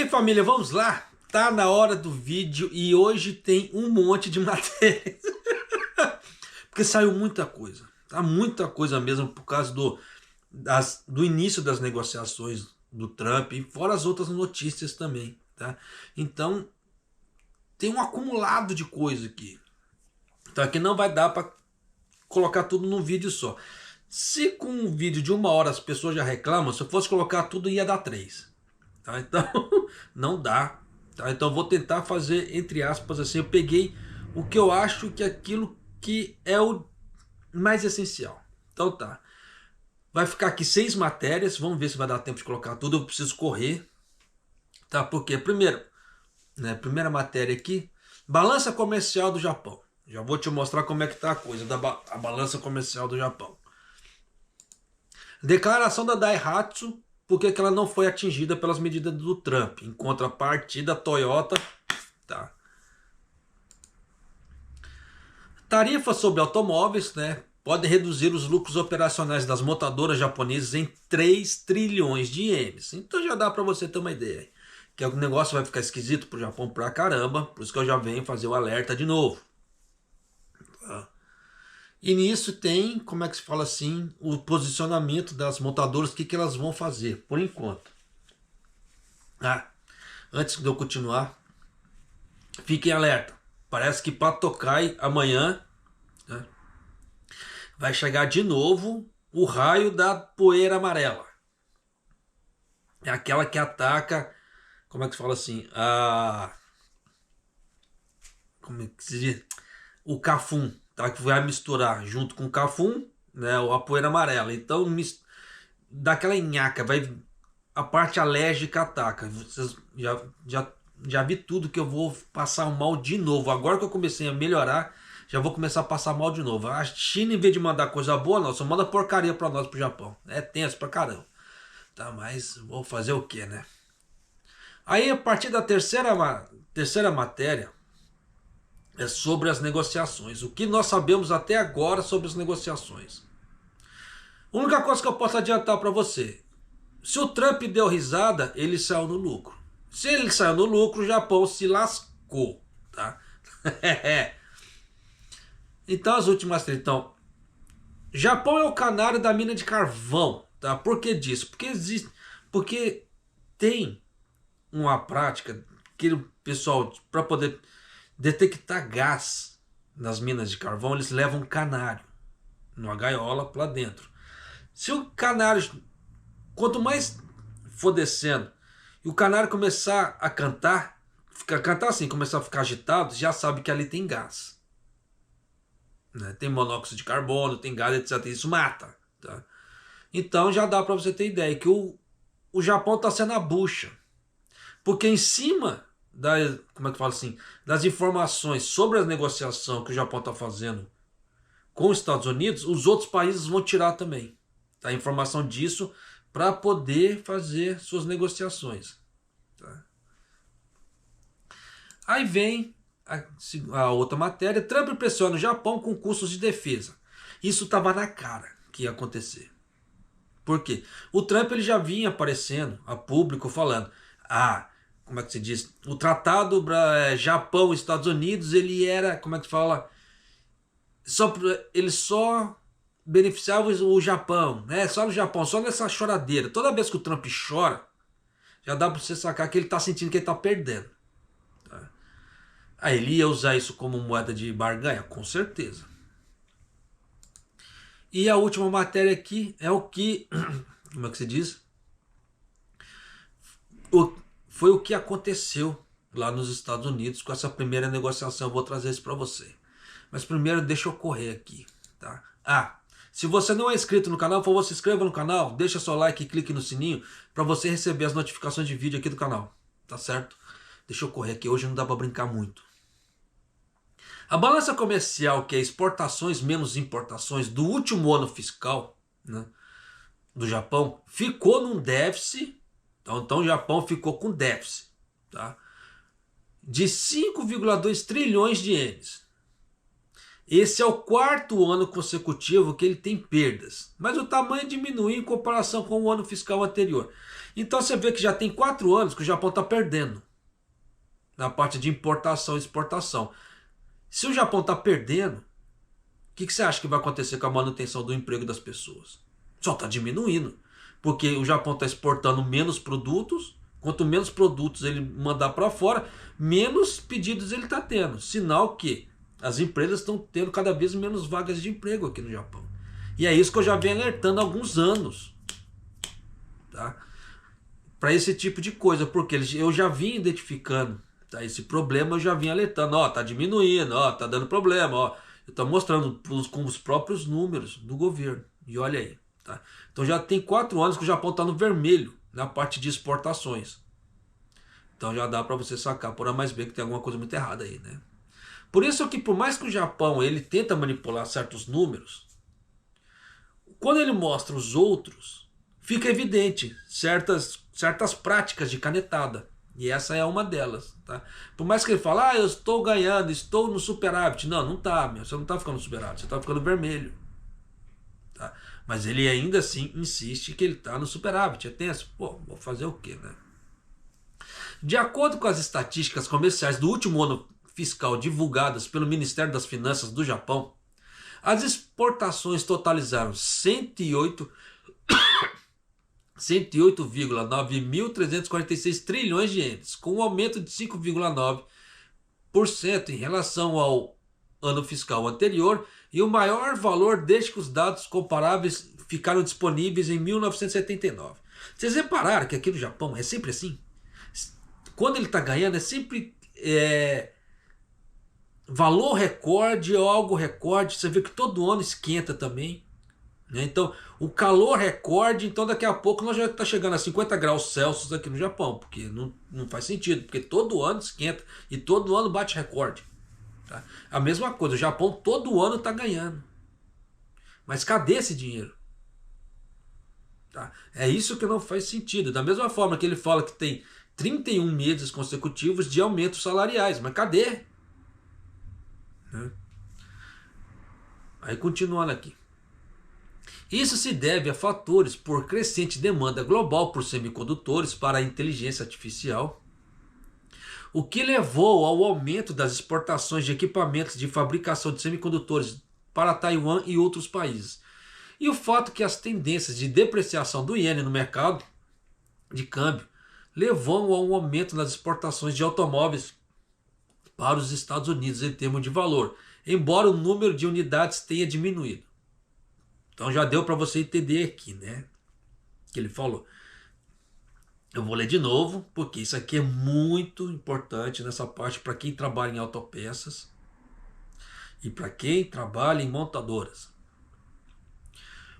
aí, família, vamos lá? Tá na hora do vídeo e hoje tem um monte de matérias. Porque saiu muita coisa. Tá muita coisa mesmo por causa do início das negociações do Trump e fora as outras notícias também, tá? Então, tem um acumulado de coisa aqui. Então aqui não vai dar para colocar tudo num vídeo só. Se com um vídeo de 1 hora as pessoas já reclamam, se eu fosse colocar tudo ia dar 3. Tá? Então não dá. Tá? Então eu vou tentar fazer, entre aspas, assim, eu peguei o que eu acho que é aquilo que é o mais essencial. Então tá. Vai ficar aqui 6 matérias, vamos ver se vai dar tempo de colocar tudo, eu preciso correr. Tá? Porque primeiro, né, primeira matéria aqui, balança comercial do Japão. Já vou te mostrar como é que tá a coisa a balança comercial do Japão. Declaração da Daihatsu, porque que ela não foi atingida pelas medidas do Trump. Em contrapartida, a Toyota, tá. Tarifa sobre automóveis, né, pode reduzir os lucros operacionais das montadoras japonesas em 3 trilhões de ienes. Então já dá para você ter uma ideia. Que o negócio vai ficar esquisito pro Japão pra caramba, por isso que eu já venho fazer o alerta de novo. E nisso tem, como é que se fala assim, o posicionamento das montadoras, o que elas vão fazer, por enquanto. Antes de eu continuar, fiquem alerta. Parece que para Tokai amanhã, né, vai chegar de novo o raio da poeira amarela. É aquela que ataca, como é que se fala assim, como é que se diz? O Cafum. Tá, que vai misturar junto com o cafum, né, a poeira amarela. Então, daquela nhaca, a parte alérgica ataca. Vocês já vi tudo que eu vou passar mal de novo. Agora que eu comecei a melhorar, já vou começar a passar mal de novo. A China, em vez de mandar coisa boa, não, só manda porcaria pra nós, pro Japão. É tenso pra caramba. Tá, mas vou fazer o que, né? Aí, a partir da terceira matéria, é sobre as negociações. O que nós sabemos até agora sobre as negociações. A única coisa que eu posso adiantar para você. Se o Trump deu risada, ele saiu no lucro. Se ele saiu no lucro, o Japão se lascou. Tá? Então as últimas três. Então, Japão é o canário da mina de carvão. Tá? Por que disso? Porque tem uma prática que o pessoal, para poder detectar gás nas minas de carvão, eles levam canário numa gaiola lá dentro. Se o canário, quanto mais for descendo e o canário começar a cantar assim, começar a ficar agitado, já sabe que ali tem gás, né? Tem monóxido de carbono, tem gás, etc. Isso mata, tá? Então já dá para você ter ideia que o Japão está sendo a bucha, porque em cima como é que fala assim, das informações sobre a negociação que o Japão está fazendo com os Estados Unidos, os outros países vão tirar também, tá? A informação disso para poder fazer suas negociações, tá? Aí vem a outra matéria. Trump pressiona o Japão com custos de defesa. Isso estava na cara que ia acontecer. Por quê? O Trump ele já vinha aparecendo a público falando, como é que se diz? O tratado Japão e Estados Unidos, ele era, como é que fala? Ele só beneficiava o Japão, né? Só no Japão, só nessa choradeira. Toda vez que o Trump chora, já dá para você sacar que ele está sentindo que ele está perdendo. Tá? Aí ele ia usar isso como moeda de barganha? Com certeza. E a última matéria aqui é o que, como é que se diz? Foi o que aconteceu lá nos Estados Unidos com essa primeira negociação. Eu vou trazer isso para você. Mas primeiro deixa eu correr aqui, tá? Se você não é inscrito no canal, por favor, se inscreva no canal, deixa seu like e clique no sininho para você receber as notificações de vídeo aqui do canal, tá certo? Deixa eu correr aqui, hoje não dá para brincar muito. A balança comercial, que é exportações menos importações do último ano fiscal, né, do Japão, ficou num déficit. Então o Japão ficou com déficit, tá, de 5,2 trilhões de ienes. Esse é o 4º ano consecutivo que ele tem perdas, mas o tamanho diminuiu em comparação com o ano fiscal anterior. Então você vê que já tem 4 anos que o Japão está perdendo na parte de importação e exportação. Se o Japão está perdendo, o que você acha que vai acontecer com a manutenção do emprego das pessoas? Só está diminuindo, porque o Japão está exportando menos produtos. Quanto menos produtos ele mandar para fora, menos pedidos ele está tendo. Sinal que as empresas estão tendo cada vez menos vagas de emprego aqui no Japão. E é isso que eu já venho alertando há alguns anos, tá? Para esse tipo de coisa, porque eu já vim identificando, tá? Esse problema, eu já vim alertando. Ó, tá diminuindo, ó, tá dando problema, ó. Eu estou mostrando com os próprios números do governo. E olha aí, tá? Então já tem 4 anos que o Japão está no vermelho na parte de exportações. Então já dá para você sacar por A mais B que tem alguma coisa muito errada aí, né? Por isso que por mais que o Japão ele tenta manipular certos números, quando ele mostra os outros, fica evidente certas práticas de canetada. E essa é uma delas, tá? Por mais que ele fale, eu estou ganhando, estou no superávit. Não, não tá, meu. Você não está ficando no superávit, você está ficando vermelho. Tá? Mas ele ainda assim insiste que ele está no superávit. É tenso. Pô, vou fazer o quê, né? De acordo com as estatísticas comerciais do último ano fiscal divulgadas pelo Ministério das Finanças do Japão, as exportações totalizaram 108,9.346 trilhões de ienes, com um aumento de 5,9% em relação ao ano fiscal anterior e o maior valor desde que os dados comparáveis ficaram disponíveis em 1979. Vocês repararam que aqui no Japão é sempre assim? Quando ele está ganhando é sempre valor recorde ou algo recorde. Você vê que todo ano esquenta também, né? Então o calor recorde, então daqui a pouco nós já está chegando a 50 graus Celsius aqui no Japão, porque não faz sentido, porque todo ano esquenta e todo ano bate recorde. Tá? A mesma coisa, o Japão todo ano está ganhando. Mas cadê esse dinheiro? Tá? É isso que não faz sentido. Da mesma forma que ele fala que tem 31 meses consecutivos de aumentos salariais. Mas cadê? Né? Aí continuando aqui. Isso se deve a fatores por crescente demanda global por semicondutores para a inteligência artificial, o que levou ao aumento das exportações de equipamentos de fabricação de semicondutores para Taiwan e outros países. E o fato que as tendências de depreciação do iene no mercado de câmbio levou a um aumento nas exportações de automóveis para os Estados Unidos em termos de valor, embora o número de unidades tenha diminuído. Então já deu para você entender aqui, né? Que ele falou. Eu vou ler de novo, porque isso aqui é muito importante nessa parte para quem trabalha em autopeças e para quem trabalha em montadoras.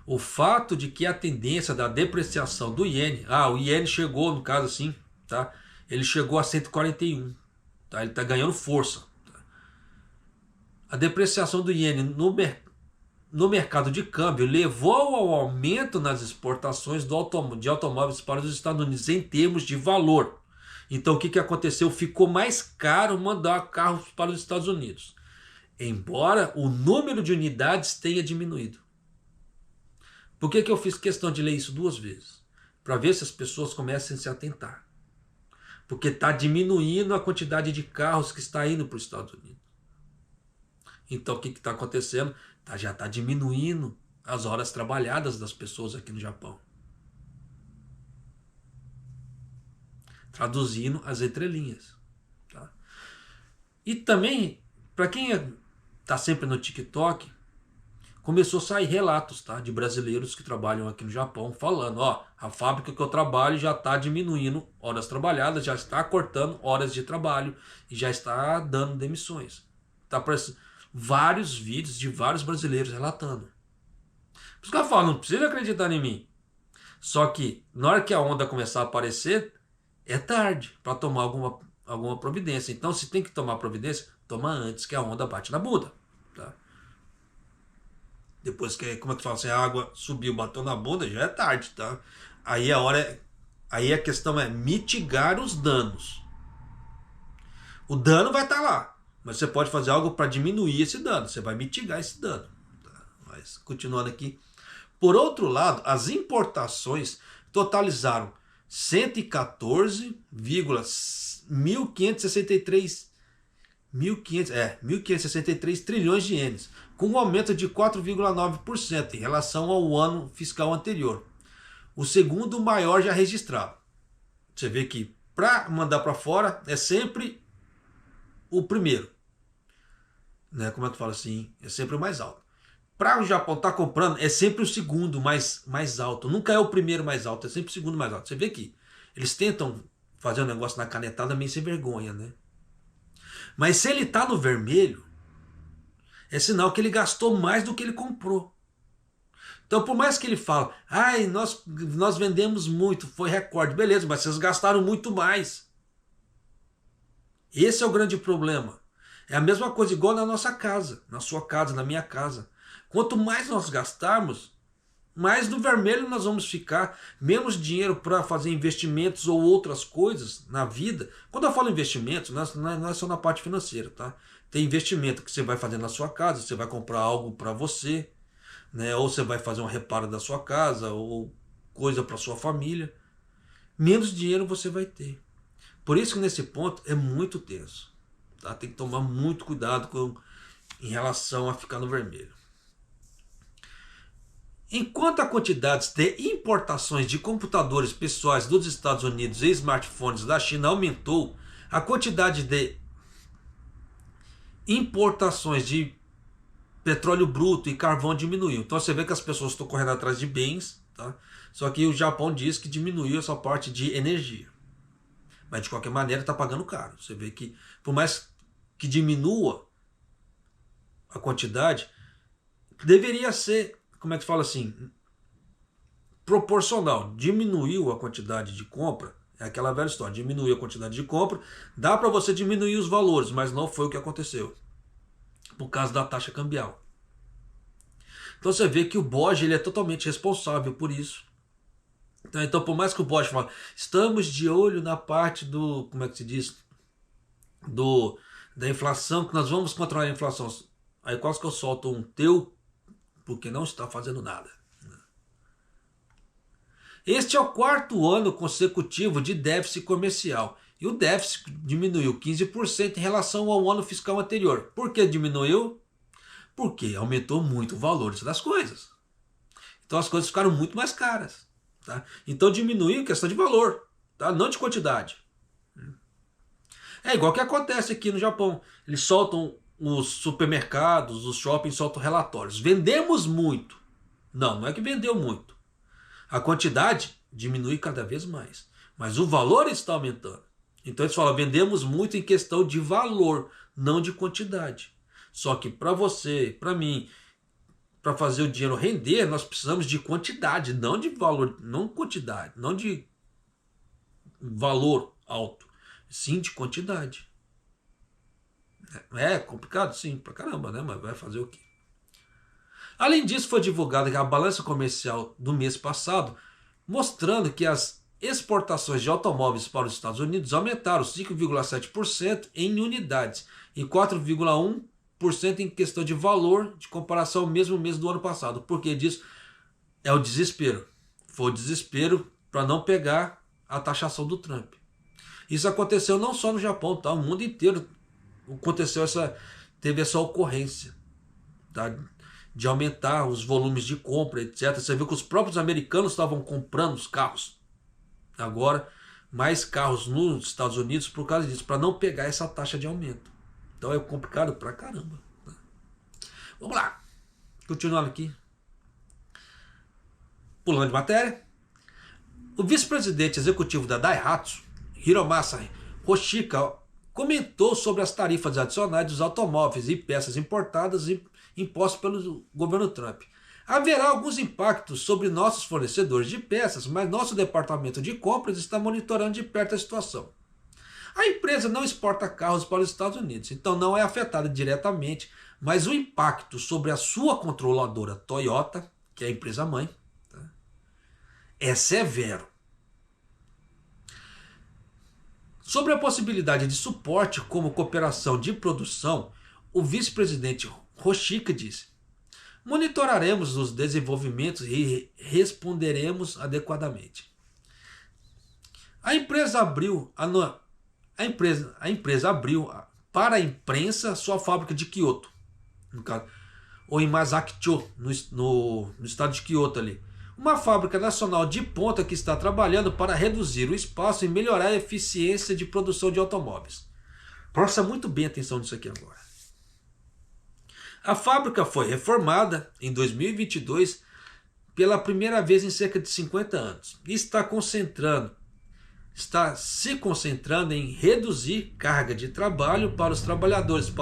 O fato de que a tendência da depreciação do iene, o iene chegou, no caso assim, tá? Ele chegou a 141, tá? Ele está ganhando força. Tá? A depreciação do iene no mercado de câmbio levou ao aumento nas exportações de automóveis para os Estados Unidos em termos de valor. Então o que aconteceu? Ficou mais caro mandar carros para os Estados Unidos, embora o número de unidades tenha diminuído. Por que eu fiz questão de ler isso 2 vezes? Para ver se as pessoas começam a se atentar. Porque está diminuindo a quantidade de carros que está indo para os Estados Unidos. Então o que está acontecendo? Já está diminuindo as horas trabalhadas das pessoas aqui no Japão. Traduzindo as entrelinhas. Tá? E também, para quem está sempre no TikTok, começou a sair relatos, tá, de brasileiros que trabalham aqui no Japão falando, a fábrica que eu trabalho já está diminuindo horas trabalhadas, já está cortando horas de trabalho e já está dando demissões. Tá aparecendo vários vídeos de vários brasileiros relatando. Por isso que eu falo, não precisa acreditar em mim. Só que na hora que a onda começar a aparecer, é tarde para tomar alguma providência. Então se tem que tomar providência, toma antes que a onda bate na bunda. Tá? Depois que, como é que fala, se a água subiu, bateu na bunda, já é tarde, tá? Aí a questão é mitigar os danos. O dano vai estar lá, Mas você pode fazer algo para diminuir esse dano, você vai mitigar esse dano. Tá? Mas continuando aqui. Por outro lado, as importações totalizaram 114.1563 trilhões de ienes, com um aumento de 4,9% em relação ao ano fiscal anterior, o segundo maior já registrado. Você vê que para mandar para fora é sempre o primeiro, né? Como é que fala assim? É sempre o mais alto. Para o Japão estar comprando, é sempre o segundo mais alto. Nunca é o primeiro mais alto, é sempre o segundo mais alto. Você vê que eles tentam fazer um negócio na canetada meio sem vergonha, né? Mas se ele está no vermelho, é sinal que ele gastou mais do que ele comprou. Então, por mais que ele fale, ai, nós vendemos muito, foi recorde, beleza, mas vocês gastaram muito mais. Esse é o grande problema. É a mesma coisa, igual na nossa casa, na sua casa, na minha casa. Quanto mais nós gastarmos, mais no vermelho nós vamos ficar, menos dinheiro para fazer investimentos ou outras coisas na vida. Quando eu falo investimentos, não é só na parte financeira, tá? Tem investimento que você vai fazer na sua casa, você vai comprar algo para você, né? Ou você vai fazer um reparo da sua casa, ou coisa para sua família. Menos dinheiro você vai ter. Por isso que nesse ponto é muito tenso. Tá? Tem que tomar muito cuidado em relação a ficar no vermelho. Enquanto a quantidade de importações de computadores pessoais dos Estados Unidos e smartphones da China aumentou, a quantidade de importações de petróleo bruto e carvão diminuiu. Então você vê que as pessoas estão correndo atrás de bens, tá? Só que o Japão diz que diminuiu essa parte de energia. Mas de qualquer maneira está pagando caro. Você vê que por mais que diminua a quantidade, deveria ser, como é que fala assim, proporcional. Diminuiu a quantidade de compra, é aquela velha história, diminuiu a quantidade de compra, dá para você diminuir os valores, mas não foi o que aconteceu, por causa da taxa cambial. Então você vê que o BOJ ele é totalmente responsável por isso. Então por mais que o BOJ fale, estamos de olho na parte do, como é que se diz, da inflação, que nós vamos controlar a inflação. Aí quase que eu solto um teu, porque não está fazendo nada. Este é o quarto ano consecutivo de déficit comercial. E o déficit diminuiu 15% em relação ao ano fiscal anterior. Por que diminuiu? Porque aumentou muito o valor das coisas. Então as coisas ficaram muito mais caras. Tá? Então diminuiu questão de valor, tá? Não de quantidade. É igual que acontece aqui no Japão. Eles soltam, os supermercados, os shoppings soltam relatórios. Vendemos muito. Não é que vendeu muito. A quantidade diminui cada vez mais. Mas o valor está aumentando. Então eles falam, vendemos muito em questão de valor, não de quantidade. Só que para você, para mim, para fazer o dinheiro render, nós precisamos de quantidade, não de valor, não quantidade, não de valor alto, sim de quantidade. É complicado? Sim, pra caramba, né? Mas vai fazer o quê? Além disso, foi divulgada a balança comercial do mês passado, mostrando que as exportações de automóveis para os Estados Unidos aumentaram 5,7% em unidades e 4,1% em questão de valor de comparação ao mesmo mês do ano passado. Porque disso é o desespero. Foi o desespero para não pegar a taxação do Trump. Isso aconteceu não só no Japão, tá? O mundo inteiro teve essa ocorrência, tá? De aumentar os volumes de compra, etc. Você viu que os próprios americanos estavam comprando os carros. Agora, mais carros nos Estados Unidos por causa disso, para não pegar essa taxa de aumento. Então é complicado pra caramba. Tá? Vamos lá. Continuando aqui. Pulando de matéria. O vice-presidente executivo da Daihatsu, Hiromasa Hoshika, comentou sobre as tarifas adicionais dos automóveis e peças importadas e impostos pelo governo Trump. Haverá alguns impactos sobre nossos fornecedores de peças, mas nosso departamento de compras está monitorando de perto a situação. A empresa não exporta carros para os Estados Unidos, então não é afetada diretamente, mas o impacto sobre a sua controladora Toyota, que é a empresa mãe, tá, é severo. Sobre a possibilidade de suporte como cooperação de produção, o vice-presidente Rochica disse: monitoraremos os desenvolvimentos e responderemos adequadamente. A empresa abriu para a imprensa sua fábrica de Kyoto, no caso, ou em Masaki-cho, no estado de Kyoto ali. Uma fábrica nacional de ponta que está trabalhando para reduzir o espaço e melhorar a eficiência de produção de automóveis. Presta muito bem atenção nisso aqui agora. A fábrica foi reformada em 2022 pela primeira vez em cerca de 50 anos e está se concentrando em reduzir carga de trabalho para os trabalhadores,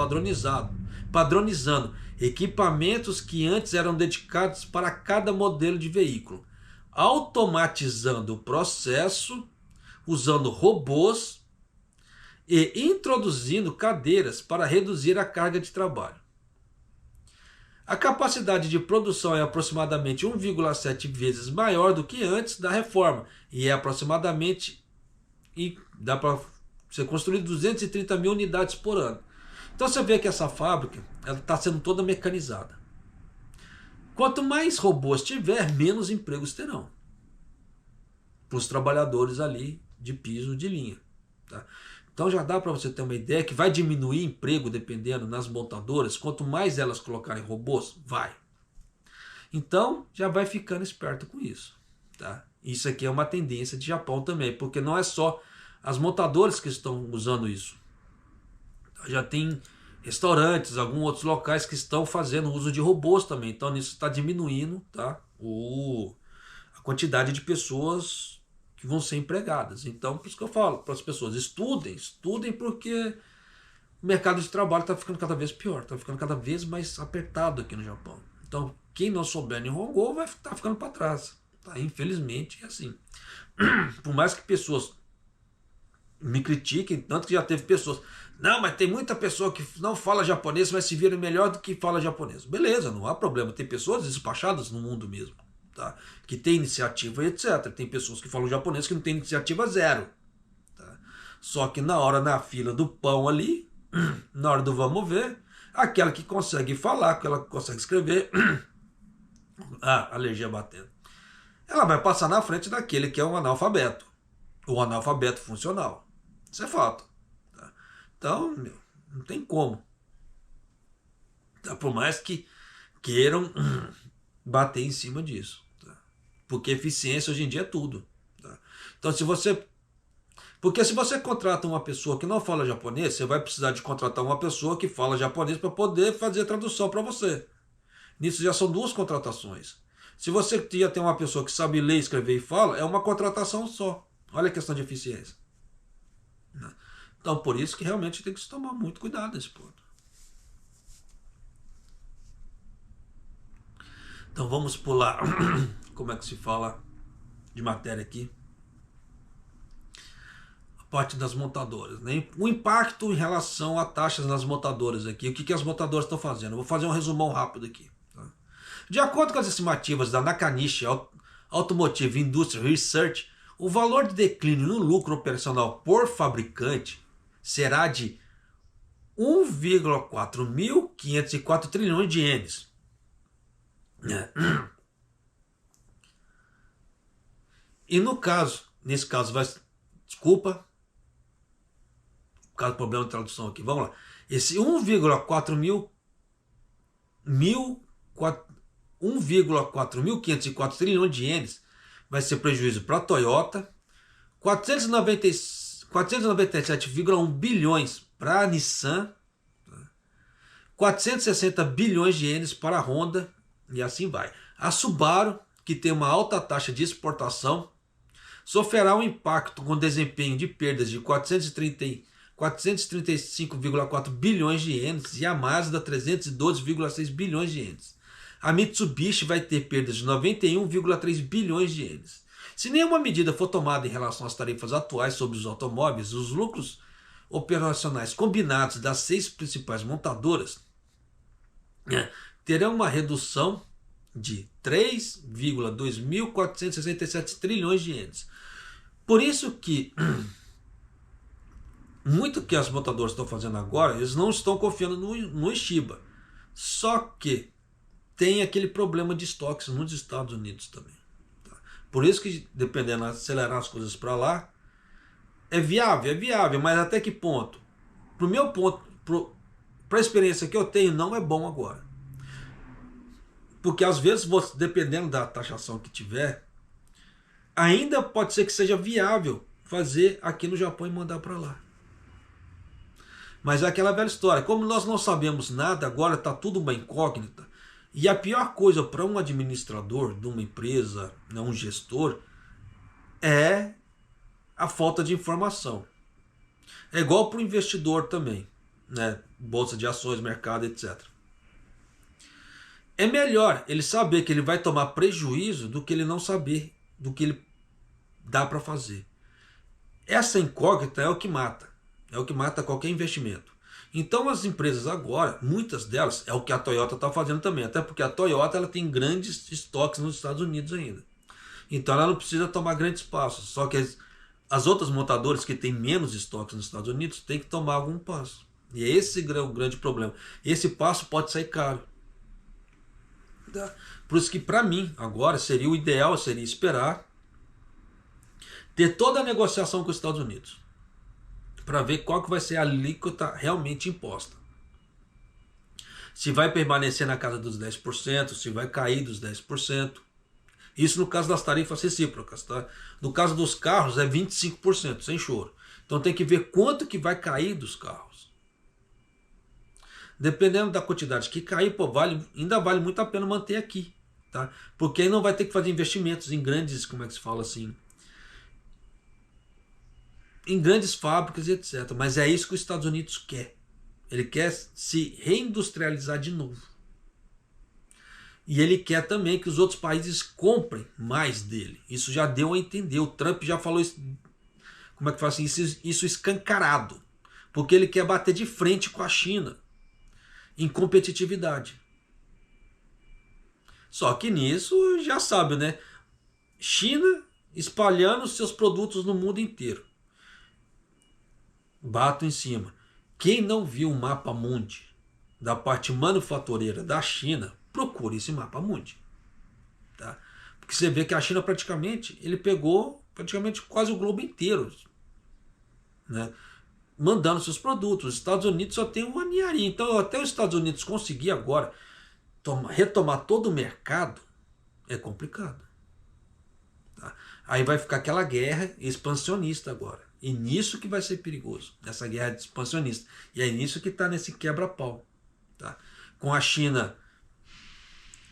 padronizando equipamentos que antes eram dedicados para cada modelo de veículo, automatizando o processo, usando robôs e introduzindo cadeiras para reduzir a carga de trabalho. A capacidade de produção é aproximadamente 1,7 vezes maior do que antes da reforma e dá para ser construído 230 mil unidades por ano. Então você vê que essa fábrica está sendo toda mecanizada. Quanto mais robôs tiver, menos empregos terão para os trabalhadores ali de piso de linha. Tá? Então já dá para você ter uma ideia que vai diminuir emprego dependendo nas montadoras. Quanto mais elas colocarem robôs, vai. Então já vai ficando esperto com isso. Tá? Isso aqui é uma tendência de Japão também, porque não é só as montadoras que estão usando isso. Já tem restaurantes, alguns outros locais que estão fazendo uso de robôs também. Então isso está diminuindo, tá? A quantidade de pessoas que vão ser empregadas. Então por isso que eu falo para as pessoas, estudem porque o mercado de trabalho está ficando cada vez pior, está ficando cada vez mais apertado aqui no Japão. Então quem não souber Nihongo vai estar ficando para trás. Tá? Infelizmente é assim. Por mais que pessoas me critiquem, tanto que já teve pessoas, não, mas tem muita pessoa que não fala japonês, mas se vira melhor do que fala japonês. Beleza, não há problema, tem pessoas despachadas no mundo mesmo, tá? Que tem iniciativa e etc. Tem pessoas que falam japonês que não tem iniciativa zero, tá? Só que na fila do pão ali, na hora do vamos ver, aquela que consegue falar, aquela que consegue escrever, alergia batendo, ela vai passar na frente daquele que é um analfabeto, ou analfabeto funcional. Isso é fato. Tá? Então, não tem como. Tá? Por mais que queiram bater em cima disso. Tá? Porque eficiência hoje em dia é tudo. Tá? Então, se você contrata uma pessoa que não fala japonês, você vai precisar de contratar uma pessoa que fala japonês para poder fazer a tradução para você. Nisso já são duas contratações. Se você já tem uma pessoa que sabe ler, escrever e fala, é uma contratação só. Olha a questão de eficiência. Então, por isso que realmente tem que se tomar muito cuidado nesse ponto. Então, vamos pular. Como é que se fala de matéria aqui? A parte das montadoras. Né? O impacto em relação a taxas nas montadoras aqui. O que as montadoras estão fazendo? Eu vou fazer um resumão rápido aqui. Tá? De acordo com as estimativas da Nakanishi Automotive Industry Research, o valor de declínio no lucro operacional por fabricante será de 1,4504 trilhões de ienes. E nesse caso desculpa, por causa do problema de tradução aqui, vamos lá. Esse 1,4504 trilhões de ienes vai ser prejuízo para a Toyota, 497,1 bilhões para a Nissan, 460 bilhões de ienes para a Honda, e assim vai. A Subaru, que tem uma alta taxa de exportação, sofrerá um impacto com desempenho de perdas de 435,4 bilhões de ienes e a Mazda 312,6 bilhões de ienes. A Mitsubishi vai ter perdas de 91,3 bilhões de ienes. Se nenhuma medida for tomada em relação às tarifas atuais sobre os automóveis, os lucros operacionais combinados das 6 principais montadoras terão uma redução de 3,2467 trilhões de ienes. Por isso que muito que as montadoras estão fazendo agora, eles não estão confiando no Shiba. Só que tem aquele problema de estoques nos Estados Unidos também. Tá? Por isso que, dependendo de acelerar as coisas para lá, é viável, mas até que ponto? Pro meu ponto, para a experiência que eu tenho, não é bom agora. Porque às vezes, você, dependendo da taxação que tiver, ainda pode ser que seja viável fazer aqui no Japão e mandar para lá. Mas é aquela velha história, como nós não sabemos nada, agora está tudo uma incógnita. E a pior coisa para um administrador de uma empresa, um gestor, é a falta de informação. É igual para o investidor também, né? Bolsa de ações, mercado, etc. É melhor ele saber que ele vai tomar prejuízo do que ele não saber do que ele dá para fazer. Essa incógnita é o que mata. É o que mata qualquer investimento. Então as empresas agora, muitas delas, é o que a Toyota está fazendo também. Até porque a Toyota ela tem grandes estoques nos Estados Unidos ainda. Então ela não precisa tomar grandes passos. Só que as outras montadoras que têm menos estoques nos Estados Unidos têm que tomar algum passo. E é esse o grande problema. Esse passo pode sair caro. Por isso que para mim agora seria o ideal, seria esperar ter toda a negociação com os Estados Unidos para ver qual que vai ser a alíquota realmente imposta. Se vai permanecer na casa dos 10%, se vai cair dos 10%. Isso no caso das tarifas recíprocas. Tá? No caso dos carros é 25%, sem choro. Então tem que ver quanto que vai cair dos carros. Dependendo da quantidade que cair, pô, ainda vale muito a pena manter aqui. Tá? Porque aí não vai ter que fazer investimentos em grandes, como é que se fala assim, em grandes fábricas e etc. Mas é isso que os Estados Unidos quer. Ele quer se reindustrializar de novo. E ele quer também que os outros países comprem mais dele. Isso já deu a entender. O Trump já falou isso, como é que fala assim, isso escancarado. Porque ele quer bater de frente com a China em competitividade. Só que nisso, já sabe, né? China espalhando seus produtos no mundo inteiro. Bato em cima. Quem não viu o mapa mundi da parte manufatureira da China, procure esse mapa mundi. Tá? Porque você vê que a China praticamente, ele pegou praticamente quase o globo inteiro, né? Mandando seus produtos. Os Estados Unidos só tem uma ninharia. Então até os Estados Unidos conseguir agora retomar todo o mercado é complicado. Tá? Aí vai ficar aquela guerra expansionista agora. E nisso que vai ser perigoso, nessa guerra expansionista. E é nisso que está nesse quebra-pau. Tá? Com a China,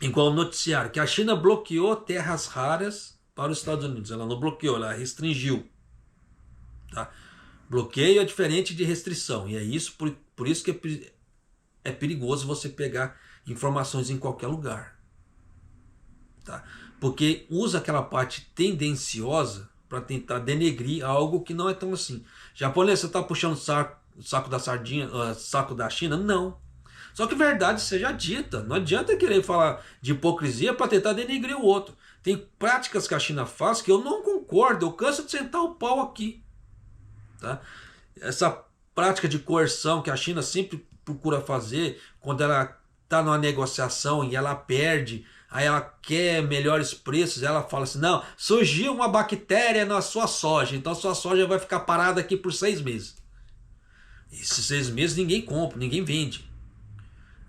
igual o noticiário, que a China bloqueou terras raras para os Estados Unidos. Ela não bloqueou, ela restringiu. Tá? Bloqueio é diferente de restrição. E é isso, por isso que é perigoso você pegar informações em qualquer lugar. Tá? Porque usa aquela parte tendenciosa para tentar denegrir algo que não é tão assim. Japonês, você está puxando o saco da sardinha, saco da China? Não. Só que verdade seja dita. Não adianta querer falar de hipocrisia para tentar denegrir o outro. Tem práticas que a China faz que eu não concordo. Eu canso de sentar o pau aqui. Tá? Essa prática de coerção que a China sempre procura fazer quando ela está numa negociação e ela perde, aí ela quer melhores preços, ela fala assim, não, surgiu uma bactéria na sua soja, então a sua soja vai ficar parada aqui por 6 meses. Esses 6 meses ninguém compra, ninguém vende.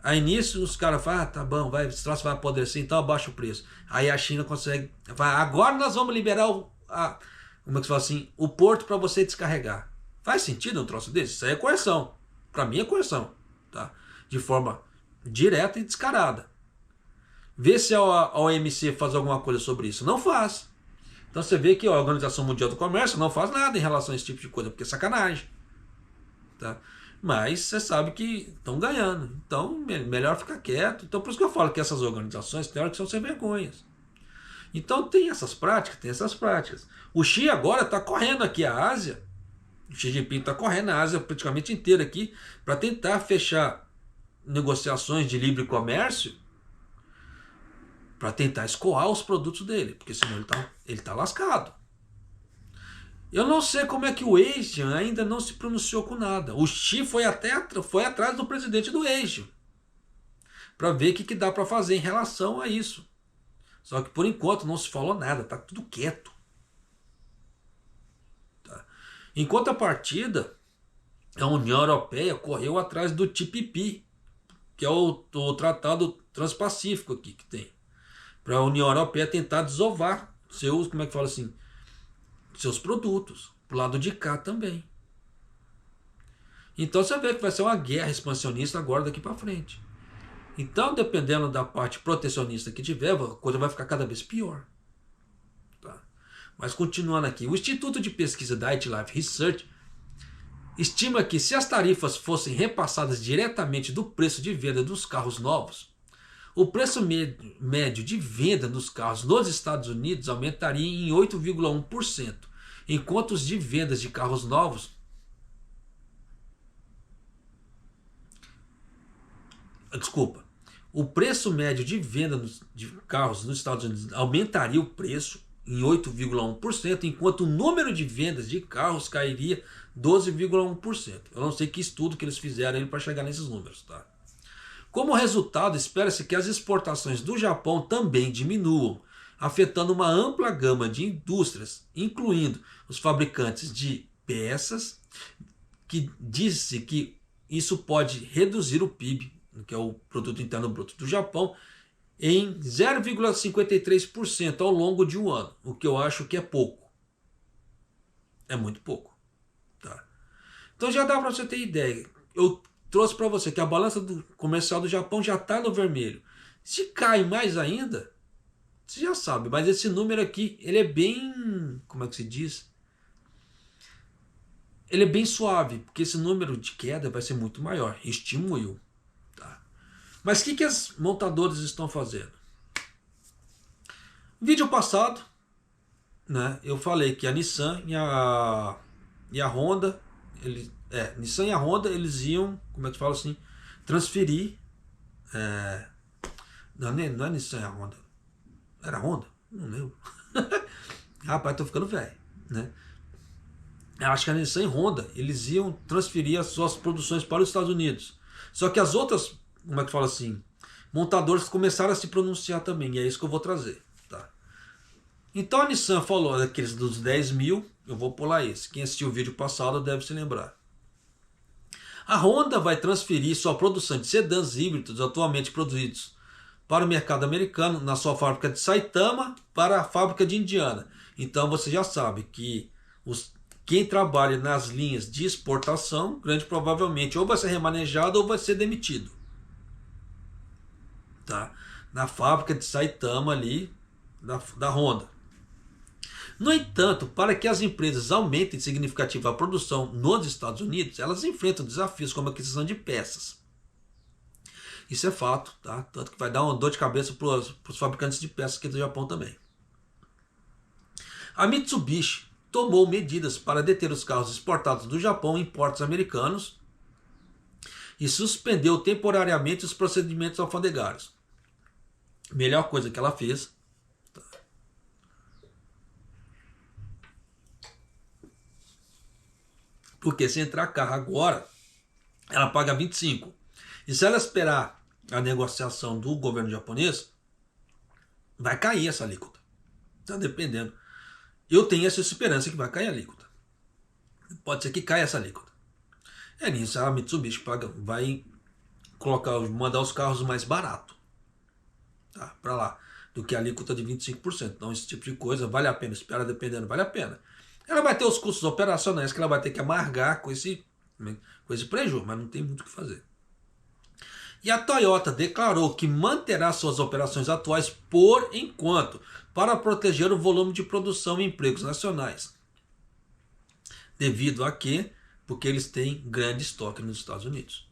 Aí nisso os caras falam, tá bom, esse troço vai apodrecer, então abaixa o preço. Aí a China consegue, fala, agora nós vamos liberar como é que se fala assim, o porto para você descarregar. Faz sentido um troço desse? Isso aí é coerção. Para mim é coerção. Tá? De forma direta e descarada. Vê se a OMC faz alguma coisa sobre isso. Não faz. Então você vê que a Organização Mundial do Comércio não faz nada em relação a esse tipo de coisa, porque é sacanagem. Tá? Mas você sabe que estão ganhando. Então melhor ficar quieto. Então por isso que eu falo que essas organizações tem hora que são sem vergonhas. Então tem essas práticas, O Xi agora está correndo aqui a Ásia. O Xi Jinping está correndo a Ásia praticamente inteira aqui para tentar fechar negociações de livre comércio para tentar escoar os produtos dele, porque senão ele tá lascado. Eu não sei como é que o Asian ainda não se pronunciou com nada. O Xi foi atrás do presidente do Asian para ver o que dá para fazer em relação a isso. Só que por enquanto não se falou nada, tá tudo quieto. Tá? Em contrapartida, a União Europeia correu atrás do TPP, que é o Tratado Transpacífico aqui que tem, para a União Europeia tentar desovar seus, como é que fala assim, seus produtos, pro lado de cá também. Então você vê que vai ser uma guerra expansionista agora daqui para frente. Então, dependendo da parte protecionista que tiver, a coisa vai ficar cada vez pior. Tá? Mas continuando aqui, o Instituto de Pesquisa da Life Research estima que se as tarifas fossem repassadas diretamente do preço de venda dos carros novos, o preço médio de venda dos carros nos Estados Unidos aumentaria em 8,1%, enquanto os de vendas de carros novos o preço médio de venda de carros nos Estados Unidos aumentaria o preço em 8,1%, enquanto o número de vendas de carros cairia 12,1%. Eu não sei que estudo que eles fizeram para chegar nesses números, tá? Como resultado, espera-se que as exportações do Japão também diminuam, afetando uma ampla gama de indústrias, incluindo os fabricantes de peças, que disse que isso pode reduzir o PIB, que é o Produto Interno Bruto do Japão, em 0,53% ao longo de um ano, o que eu acho que é pouco. É muito pouco. Tá? Então já dá para você ter ideia. Eu trouxe para você que a balança comercial do Japão já está no vermelho. Se cai mais ainda, você já sabe, mas esse número aqui, ele é bem, como é que se diz? Ele é bem suave, porque esse número de queda vai ser muito maior, estimo eu. Tá? Mas o que as montadoras estão fazendo? No vídeo passado, né, eu falei que a Nissan e a Honda, Nissan e a Honda, eles iam, como é que fala assim, transferir, não é Nissan e a Honda, era a Honda? Não lembro. Rapaz, tô ficando velho, né? Eu acho que a Nissan e a Honda, eles iam transferir as suas produções para os Estados Unidos. Só que as outras, como é que fala assim, montadores começaram a se pronunciar também, e é isso que eu vou trazer. Tá? Então a Nissan falou daqueles dos 10 mil, eu vou pular esse. Quem assistiu o vídeo passado deve se lembrar. A Honda vai transferir sua produção de sedãs híbridos atualmente produzidos para o mercado americano na sua fábrica de Saitama para a fábrica de Indiana. Então você já sabe que quem trabalha nas linhas de exportação, grande provavelmente ou vai ser remanejado ou vai ser demitido. Tá? Na fábrica de Saitama ali, da Honda. No entanto, para que as empresas aumentem significativamente a produção nos Estados Unidos, elas enfrentam desafios como a aquisição de peças. Isso é fato, tá? Tanto que vai dar uma dor de cabeça para os fabricantes de peças aqui do Japão também. A Mitsubishi tomou medidas para deter os carros exportados do Japão em portos americanos e suspendeu temporariamente os procedimentos alfandegários. Melhor coisa que ela fez. Tá? Porque se entrar carro agora, ela paga 25. E se ela esperar a negociação do governo japonês, vai cair essa alíquota. Está dependendo. Eu tenho essa esperança que vai cair a alíquota. Pode ser que caia essa alíquota. É nisso, a Mitsubishi vai mandar os carros mais baratos, tá, para lá, do que a alíquota de 25%. Então esse tipo de coisa vale a pena, espera dependendo, vale a pena. Ela vai ter os custos operacionais que ela vai ter que amargar com esse prejuízo, mas não tem muito o que fazer. E a Toyota declarou que manterá suas operações atuais por enquanto, para proteger o volume de produção e empregos nacionais. Devido a quê? Porque eles têm grande estoque nos Estados Unidos.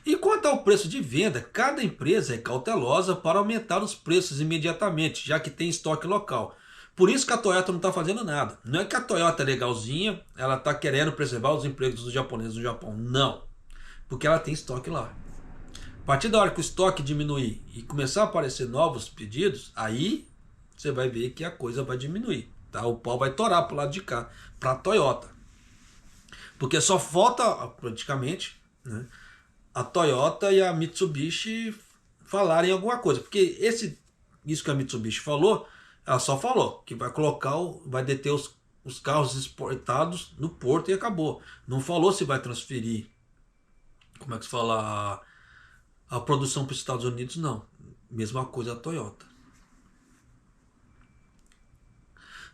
E quanto ao preço de venda, cada empresa é cautelosa para aumentar os preços imediatamente, já que tem estoque local. Por isso que a Toyota não está fazendo nada. Não é que a Toyota é legalzinha, ela está querendo preservar os empregos dos japoneses no Japão. Não. Porque ela tem estoque lá. A partir da hora que o estoque diminuir e começar a aparecer novos pedidos, aí você vai ver que a coisa vai diminuir. Tá? tá? O pau vai torar pro lado de cá, para a Toyota. Porque só falta, praticamente, né, a Toyota e a Mitsubishi falarem alguma coisa. Porque isso que a Mitsubishi falou, ela só falou que vai colocar, vai deter os carros exportados no porto e acabou. Não falou se vai transferir, como é que se fala, a produção para os Estados Unidos, não. Mesma coisa a Toyota.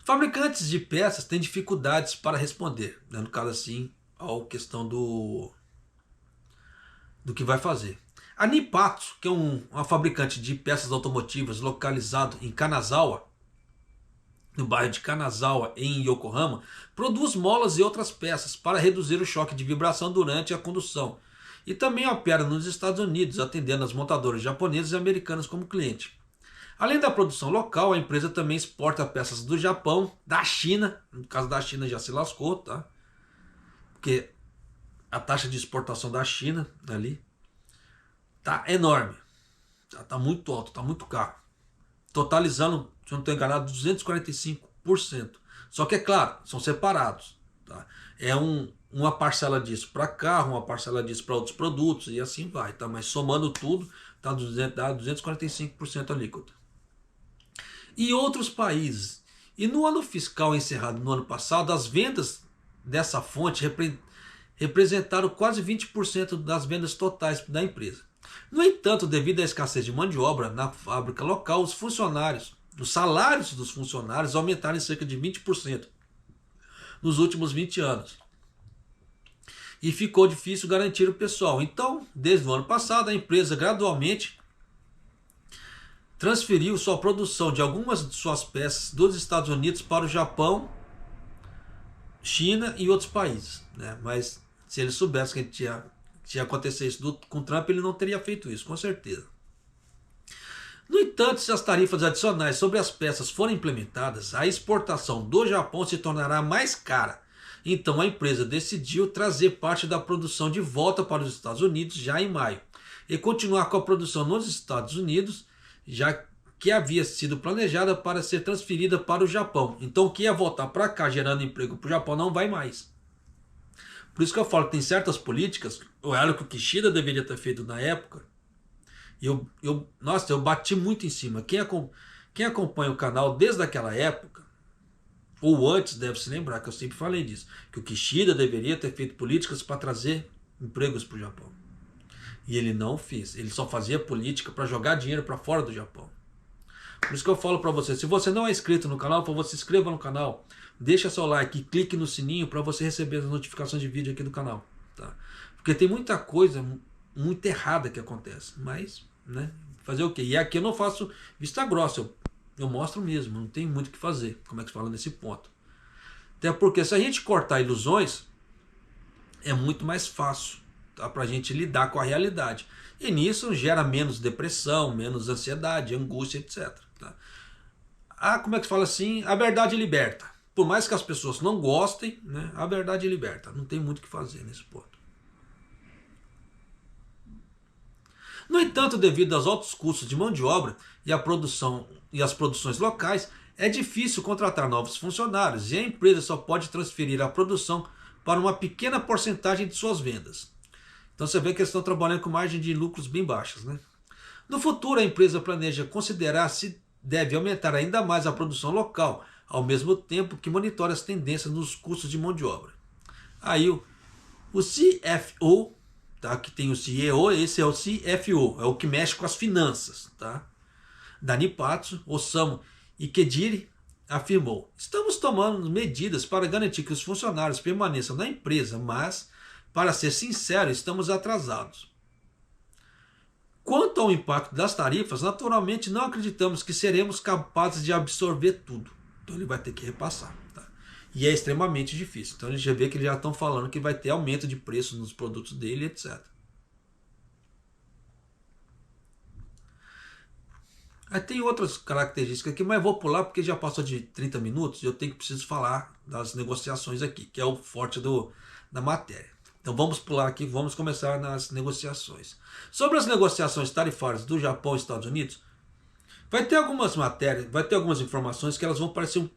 Fabricantes de peças têm dificuldades para responder, né, no caso assim, a questão do que vai fazer. A Nippatsu, que é uma fabricante de peças automotivas localizado em Kanazawa, no bairro de Kanazawa, em Yokohama, produz molas e outras peças para reduzir o choque de vibração durante a condução. E também opera nos Estados Unidos, atendendo as montadoras japonesas e americanas como cliente. Além da produção local, a empresa também exporta peças do Japão, da China, no caso da China já se lascou, tá? Porque a taxa de exportação da China ali tá enorme, tá muito alto, tá muito caro. Totalizando, se eu não estou enganado, 245%. Só que é claro, são separados. Tá? É uma parcela disso para carro, uma parcela disso para outros produtos e assim vai. Tá? Mas somando tudo, dá 245% alíquota. E outros países. E no ano fiscal encerrado no ano passado, as vendas dessa fonte representaram quase 20% das vendas totais da empresa. No entanto, devido à escassez de mão de obra na fábrica local, os salários dos funcionários aumentaram em cerca de 20% nos últimos 20 anos. E ficou difícil garantir o pessoal. Então, desde o ano passado, a empresa gradualmente transferiu sua produção de algumas de suas peças dos Estados Unidos para o Japão, China e outros países. Né? Mas se ele soubesse que ia acontecer isso com Trump, ele não teria feito isso, com certeza. No entanto, se as tarifas adicionais sobre as peças forem implementadas, a exportação do Japão se tornará mais cara. Então a empresa decidiu trazer parte da produção de volta para os Estados Unidos já em maio e continuar com a produção nos Estados Unidos, já que havia sido planejada para ser transferida para o Japão. Então o que ia voltar para cá gerando emprego para o Japão não vai mais. Por isso que eu falo que tem certas políticas, era o que o Kishida deveria ter feito na época. Nossa, eu bati muito em cima. Quem acompanha o canal desde aquela época, ou antes, deve se lembrar que eu sempre falei disso, que o Kishida deveria ter feito políticas para trazer empregos para o Japão. E ele não fez. Ele só fazia política para jogar dinheiro para fora do Japão. Por isso que eu falo para você, se você não é inscrito no canal, por favor, se inscreva no canal. Deixa seu like e clique no sininho para você receber as notificações de vídeo aqui do canal. Tá? Porque tem muita coisa muito errada que acontece. Mas, né, fazer o quê? E aqui eu não faço vista grossa, eu mostro mesmo, não tem muito o que fazer, como é que se fala nesse ponto. Até porque se a gente cortar ilusões, é muito mais fácil, tá, para a gente lidar com a realidade. E nisso gera menos depressão, menos ansiedade, angústia, etc. Tá? Como é que se fala assim? A verdade liberta. Por mais que as pessoas não gostem, né, a verdade liberta. Não tem muito o que fazer nesse ponto. No entanto, devido aos altos custos de mão de obra e as produções locais, é difícil contratar novos funcionários e a empresa só pode transferir a produção para uma pequena porcentagem de suas vendas. Então você vê que eles estão trabalhando com margem de lucros bem baixas. Né? No futuro, a empresa planeja considerar se deve aumentar ainda mais a produção local, ao mesmo tempo que monitora as tendências nos custos de mão de obra. Aí o CFO, tá, que tem o CEO, esse é o CFO, é o que mexe com as finanças, tá, da Nippatsu, Osamu Ikediri, afirmou: estamos tomando medidas para garantir que os funcionários permaneçam na empresa, mas, para ser sincero, estamos atrasados. Quanto ao impacto das tarifas, naturalmente não acreditamos que seremos capazes de absorver tudo. Então ele vai ter que repassar. Tá? E é extremamente difícil. Então a gente já vê que eles já estão falando que vai ter aumento de preço nos produtos dele, etc. Aí tem outras características aqui, mas eu vou pular porque já passou de 30 minutos e eu preciso falar das negociações aqui, que é o forte da matéria. Então vamos pular aqui, vamos começar nas negociações. Sobre as negociações tarifárias do Japão e Estados Unidos, vai ter algumas matérias, vai ter algumas informações que elas vão parecer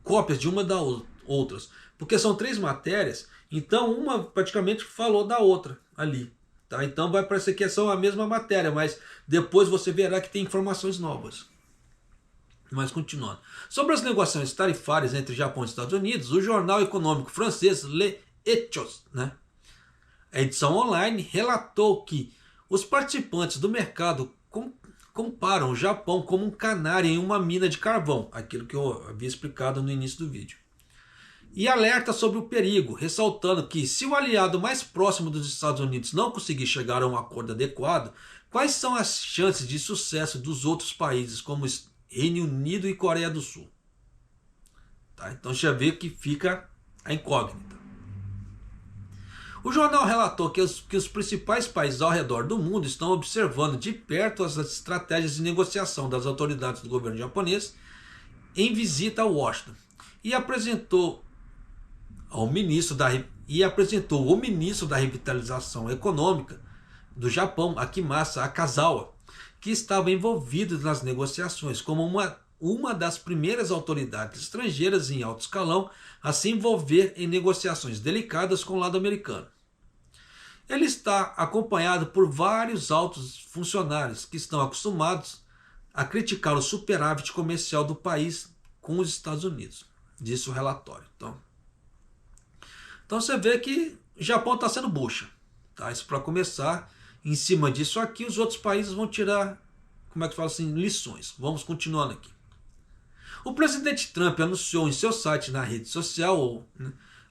cópias de uma das outras, porque são 3 matérias, então uma praticamente falou da outra ali. Tá? Então vai parecer que são a mesma matéria, mas depois você verá que tem informações novas. Mas continuando. Sobre as negociações tarifárias entre Japão e Estados Unidos, o jornal econômico francês Le Echos, né, a edição online, relatou que os participantes do mercado comparam o Japão como um canário em uma mina de carvão, aquilo que eu havia explicado no início do vídeo. E alerta sobre o perigo, ressaltando que se o aliado mais próximo dos Estados Unidos não conseguir chegar a um acordo adequado, quais são as chances de sucesso dos outros países, como Reino Unido e Coreia do Sul? Tá? Então já vê que fica a incógnita. O jornal relatou que os principais países ao redor do mundo estão observando de perto as estratégias de negociação das autoridades do governo japonês em visita a Washington e apresentou o ministro da revitalização econômica do Japão, Akimasa Akazawa, que estava envolvido nas negociações como uma das primeiras autoridades estrangeiras em alto escalão a se envolver em negociações delicadas com o lado americano. Ele está acompanhado por vários altos funcionários que estão acostumados a criticar o superávit comercial do país com os Estados Unidos, disse o relatório. Então você vê que o Japão está sendo bucha. Tá? Isso para começar. Em cima disso aqui, os outros países vão tirar, como é que fala assim, lições. Vamos continuando aqui. O presidente Trump anunciou em seu site na rede social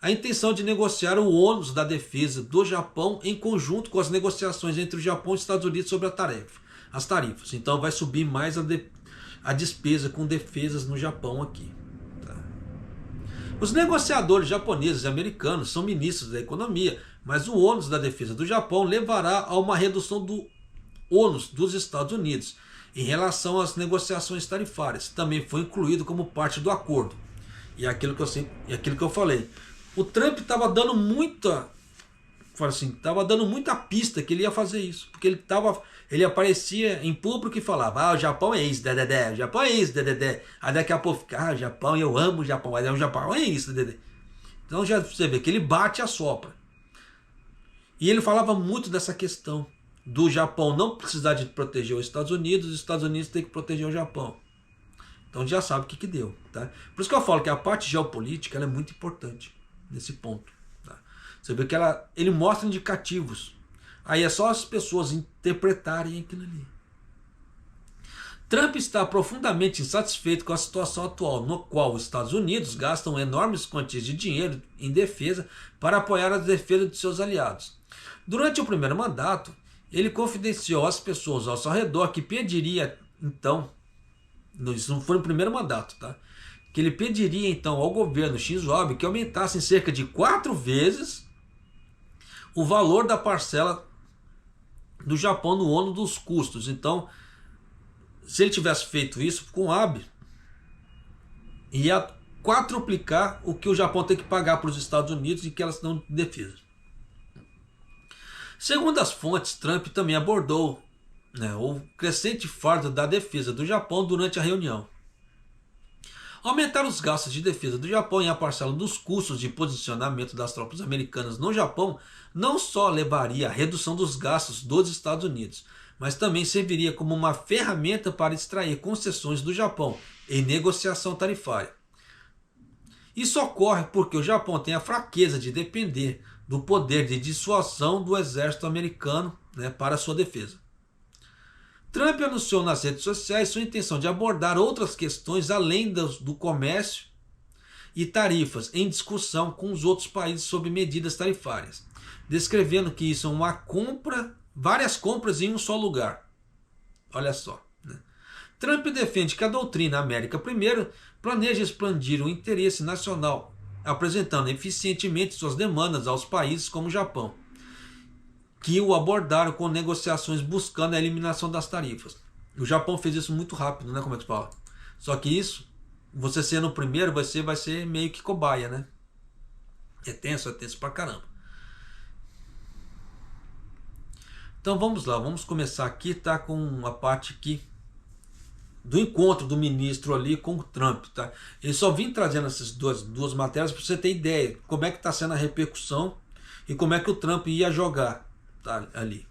a intenção de negociar o ônus da defesa do Japão em conjunto com as negociações entre o Japão e os Estados Unidos sobre as tarifas. Então vai subir mais a despesa com defesas no Japão aqui. Tá? Os negociadores japoneses e americanos são ministros da economia, mas o ônus da defesa do Japão levará a uma redução do ônus dos Estados Unidos em relação às negociações tarifárias. Também foi incluído como parte do acordo. E é aquilo que eu falei. O Trump estava dando muita pista que ele ia fazer isso. Porque ele aparecia em público e falava: o Japão é isso, dedé, o Japão é isso, dedé. Aí daqui a pouco fica: o Japão, eu amo o Japão, mas o Japão é isso, dedé. Então já você vê que ele bate e assopra. E ele falava muito dessa questão do Japão não precisar de proteger os Estados Unidos têm que proteger o Japão. Então já sabe o que deu. Tá? Por isso que eu falo que a parte geopolítica ela é muito importante nesse ponto. Tá? Você vê que ele mostra indicativos. Aí é só as pessoas interpretarem aquilo ali. Trump está profundamente insatisfeito com a situação atual, no qual os Estados Unidos gastam enormes quantias de dinheiro em defesa para apoiar a defesa de seus aliados. Durante o primeiro mandato, ele confidenciou às pessoas ao seu redor que pediria, então, isso não foi no primeiro mandato, tá? Que ele pediria então ao governo Shinzo Abe que aumentassem cerca de 4 vezes o valor da parcela do Japão no ônus dos custos. Então, se ele tivesse feito isso com o Abe, ia quadruplicar o que o Japão tem que pagar para os Estados Unidos e que elas dão de defesa. Segundo as fontes, Trump também abordou o crescente fardo da defesa do Japão durante a reunião. Aumentar os gastos de defesa do Japão e a parcela dos custos de posicionamento das tropas americanas no Japão não só levaria à redução dos gastos dos Estados Unidos, mas também serviria como uma ferramenta para extrair concessões do Japão em negociação tarifária. Isso ocorre porque o Japão tem a fraqueza de depender do poder de dissuasão do exército americano para sua defesa. Trump anunciou nas redes sociais sua intenção de abordar outras questões além do comércio e tarifas em discussão com os outros países sobre medidas tarifárias, descrevendo que isso é várias compras em um só lugar. Olha só. Trump defende que a doutrina América Primeiro planeja expandir o interesse nacional, apresentando eficientemente suas demandas aos países como o Japão, que o abordaram com negociações buscando a eliminação das tarifas. O Japão fez isso muito rápido, né? Como é que fala? Só que isso, você sendo o primeiro, vai ser meio que cobaia, né? É tenso pra caramba. Então vamos lá, vamos começar aqui, tá? Com a parte aqui do encontro do ministro ali com o Trump. Tá? Eu só vim trazendo essas duas matérias para você ter ideia como é que está sendo a repercussão e como é que o Trump ia jogar, tá, ali.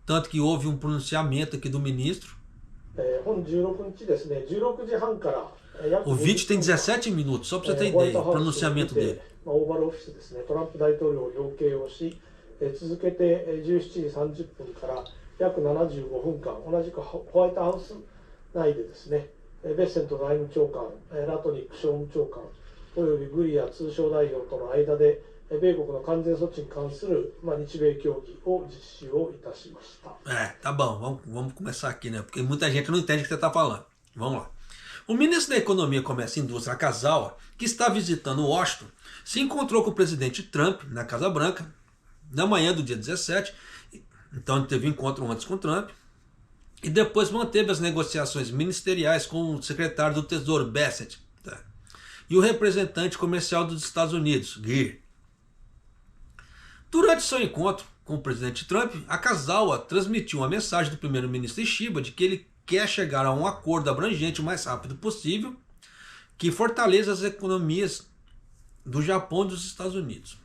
Tanto que houve um pronunciamento aqui do ministro. O vídeo tem 17 minutos, só para você ter ideia, o pronunciamento dele. 続けて17時30分から約75分間、同じくホワイトハウス内でですね、ベッセント内務長官、ラトニック商務長官およびグリア通商代表との間で、米国の関税措置に関する日米協議を実施をいたしました。Tá bom, vamos começar aqui, né? Porque muita gente não entende o que você está falando. Vamos lá. O ministro da Economia, Comércio e Indústria, Akazawa, que está visitando Washington, se encontrou com o presidente Trump na Casa Branca na manhã do dia 17, então ele teve um encontro antes com o Trump, e depois manteve as negociações ministeriais com o secretário do Tesouro, Bassett, tá? E o representante comercial dos Estados Unidos, Greer. Durante seu encontro com o presidente Trump, Akazawa transmitiu uma mensagem do primeiro-ministro Ishiba de que ele quer chegar a um acordo abrangente o mais rápido possível, que fortaleça as economias do Japão e dos Estados Unidos.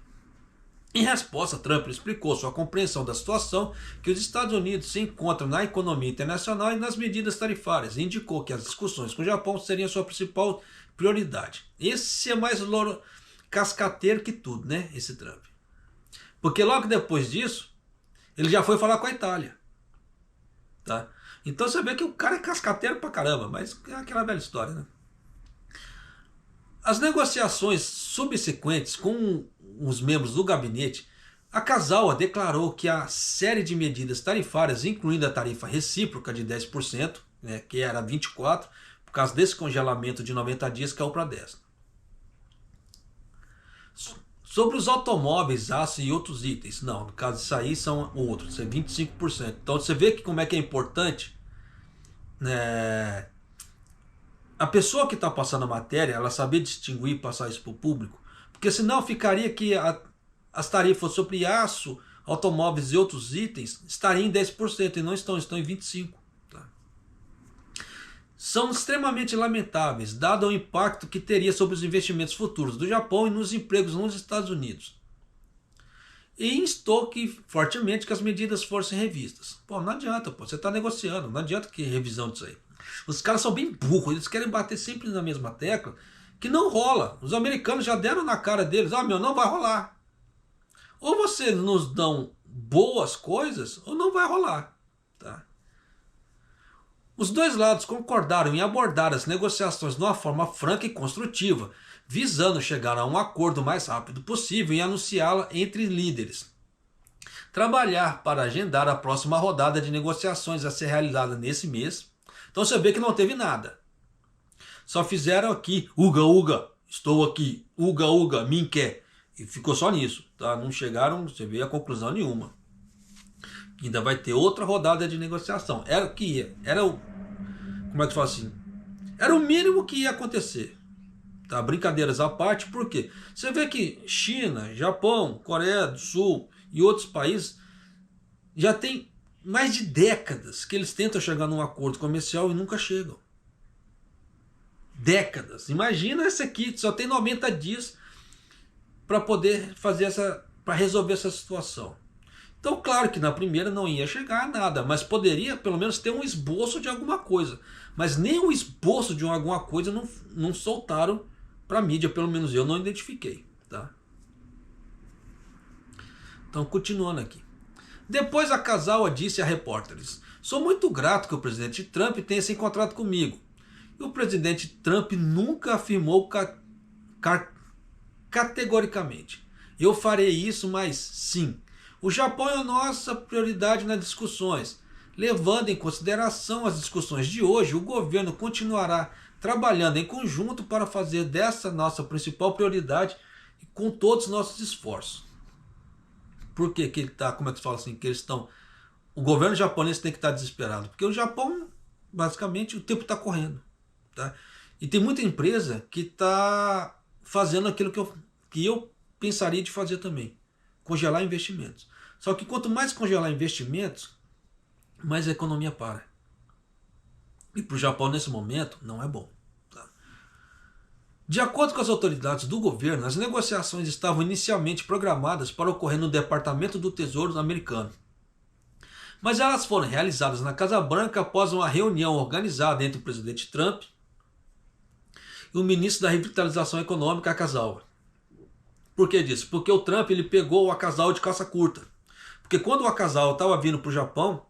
Em resposta, Trump explicou sua compreensão da situação, que os Estados Unidos se encontram na economia internacional e nas medidas tarifárias, e indicou que as discussões com o Japão seriam sua principal prioridade. Esse é mais cascateiro que tudo, né? Esse Trump. Porque logo depois disso, ele já foi falar com a Itália. Tá? Então você vê que o cara é cascateiro pra caramba, mas é aquela velha história, né? As negociações subsequentes com os membros do gabinete, Akazawa declarou que a série de medidas tarifárias, incluindo a tarifa recíproca de 10%, né, que era 24%, por causa desse congelamento de 90 dias, caiu para 10%. Sobre os automóveis, aço e outros itens, não, no caso disso aí são outros, isso é 25%. Então você vê que como é que é importante, né, a pessoa que está passando a matéria, ela saber distinguir e passar isso para o público, porque senão ficaria que as tarifas sobre aço, automóveis e outros itens estariam em 10% e não estão em 25%. Tá? São extremamente lamentáveis, dado o impacto que teria sobre os investimentos futuros do Japão e nos empregos nos Estados Unidos. E instou fortemente que as medidas fossem revistas. Pô, não adianta, pô, você está negociando, não adianta que revisão disso aí. Os caras são bem burros, eles querem bater sempre na mesma tecla, que não rola. Os americanos já deram na cara deles, não vai rolar. Ou vocês nos dão boas coisas, ou não vai rolar. Tá? Os dois lados concordaram em abordar as negociações de uma forma franca e construtiva, visando chegar a um acordo o mais rápido possível e anunciá-la entre líderes. Trabalhar para agendar a próxima rodada de negociações a ser realizada nesse mês. Então você vê que não teve nada. Só fizeram aqui, uga, estou aqui, uga, me quer. E ficou só nisso. Tá? Não chegaram, você vê, a conclusão nenhuma. Ainda vai ter outra rodada de negociação. Como é que fala assim? Era o mínimo que ia acontecer. Tá? Brincadeiras à parte, por quê? Você vê que China, Japão, Coreia do Sul e outros países já tem mais de décadas que eles tentam chegar num acordo comercial e nunca chegam. Décadas. Imagina esse aqui, só tem 90 dias para poder para resolver essa situação. Então, claro que na primeira não ia chegar a nada, mas poderia pelo menos ter um esboço de alguma coisa. Mas nem o esboço de alguma coisa não soltaram para a mídia, pelo menos eu não identifiquei. Tá? Então, continuando aqui. Depois Akazawa disse a repórteres: sou muito grato que o presidente Trump tenha se encontrado comigo. E o presidente Trump nunca afirmou categoricamente: eu farei isso, mas sim, o Japão é a nossa prioridade nas discussões. Levando em consideração as discussões de hoje, o governo continuará trabalhando em conjunto para fazer dessa nossa principal prioridade e com todos os nossos esforços. Por que ele está, como é que se fala assim, que eles estão... O governo japonês tem que estar desesperado, porque o Japão, basicamente, o tempo está correndo. Tá? E tem muita empresa que está fazendo aquilo que eu pensaria de fazer também. Congelar investimentos. Só que quanto mais congelar investimentos, mais a economia para. E para o Japão, nesse momento, não é bom. Tá? De acordo com as autoridades do governo, as negociações estavam inicialmente programadas para ocorrer no Departamento do Tesouro americano. Mas elas foram realizadas na Casa Branca após uma reunião organizada entre o presidente Trump e o ministro da Revitalização Econômica, Akazawa. Por que disso? Porque o Trump ele pegou o Akazawa de calça curta. Porque quando o Akazawa estava vindo para o Japão,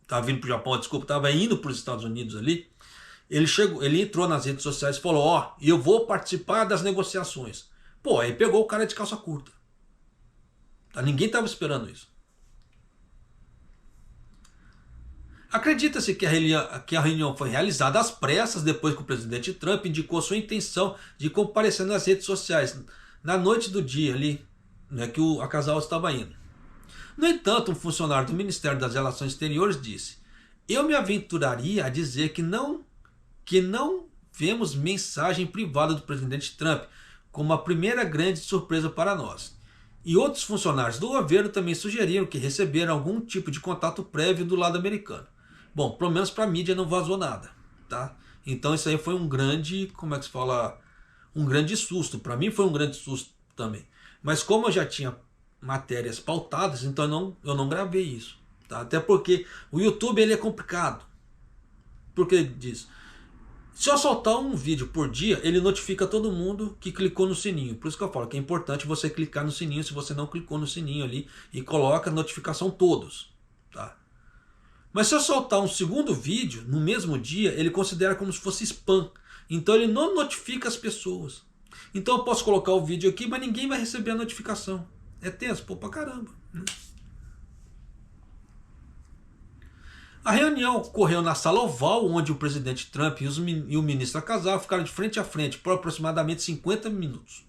estava indo para os Estados Unidos ali, ele entrou nas redes sociais e falou, ó, eu vou participar das negociações. Pô, aí pegou o cara de calça curta. Tá? Ninguém estava esperando isso. Acredita-se que a reunião foi realizada às pressas depois que o presidente Trump indicou sua intenção de comparecer nas redes sociais na noite do dia ali, né, que o Akazawa estava indo. No entanto, um funcionário do Ministério das Relações Exteriores disse: eu me aventuraria a dizer que não vemos mensagem privada do presidente Trump como a primeira grande surpresa para nós. E outros funcionários do governo também sugeriram que receberam algum tipo de contato prévio do lado americano. Bom, pelo menos para a mídia não vazou nada, tá? Então isso aí foi um grande, um grande susto. Para mim foi um grande susto também. Mas como eu já tinha matérias pautadas, então eu não gravei isso, tá? Até porque o YouTube ele é complicado. Por que disso? Se eu soltar um vídeo por dia, ele notifica todo mundo que clicou no sininho. Por isso que eu falo que é importante você clicar no sininho se você não clicou no sininho ali e coloca a notificação todos, tá? Mas se eu soltar um segundo vídeo no mesmo dia, ele considera como se fosse spam. Então ele não notifica as pessoas. Então eu posso colocar o vídeo aqui, mas ninguém vai receber a notificação. É tenso, pô, pra caramba. A reunião ocorreu na sala oval, onde o presidente Trump e o ministro Akazawa ficaram de frente a frente por aproximadamente 50 minutos.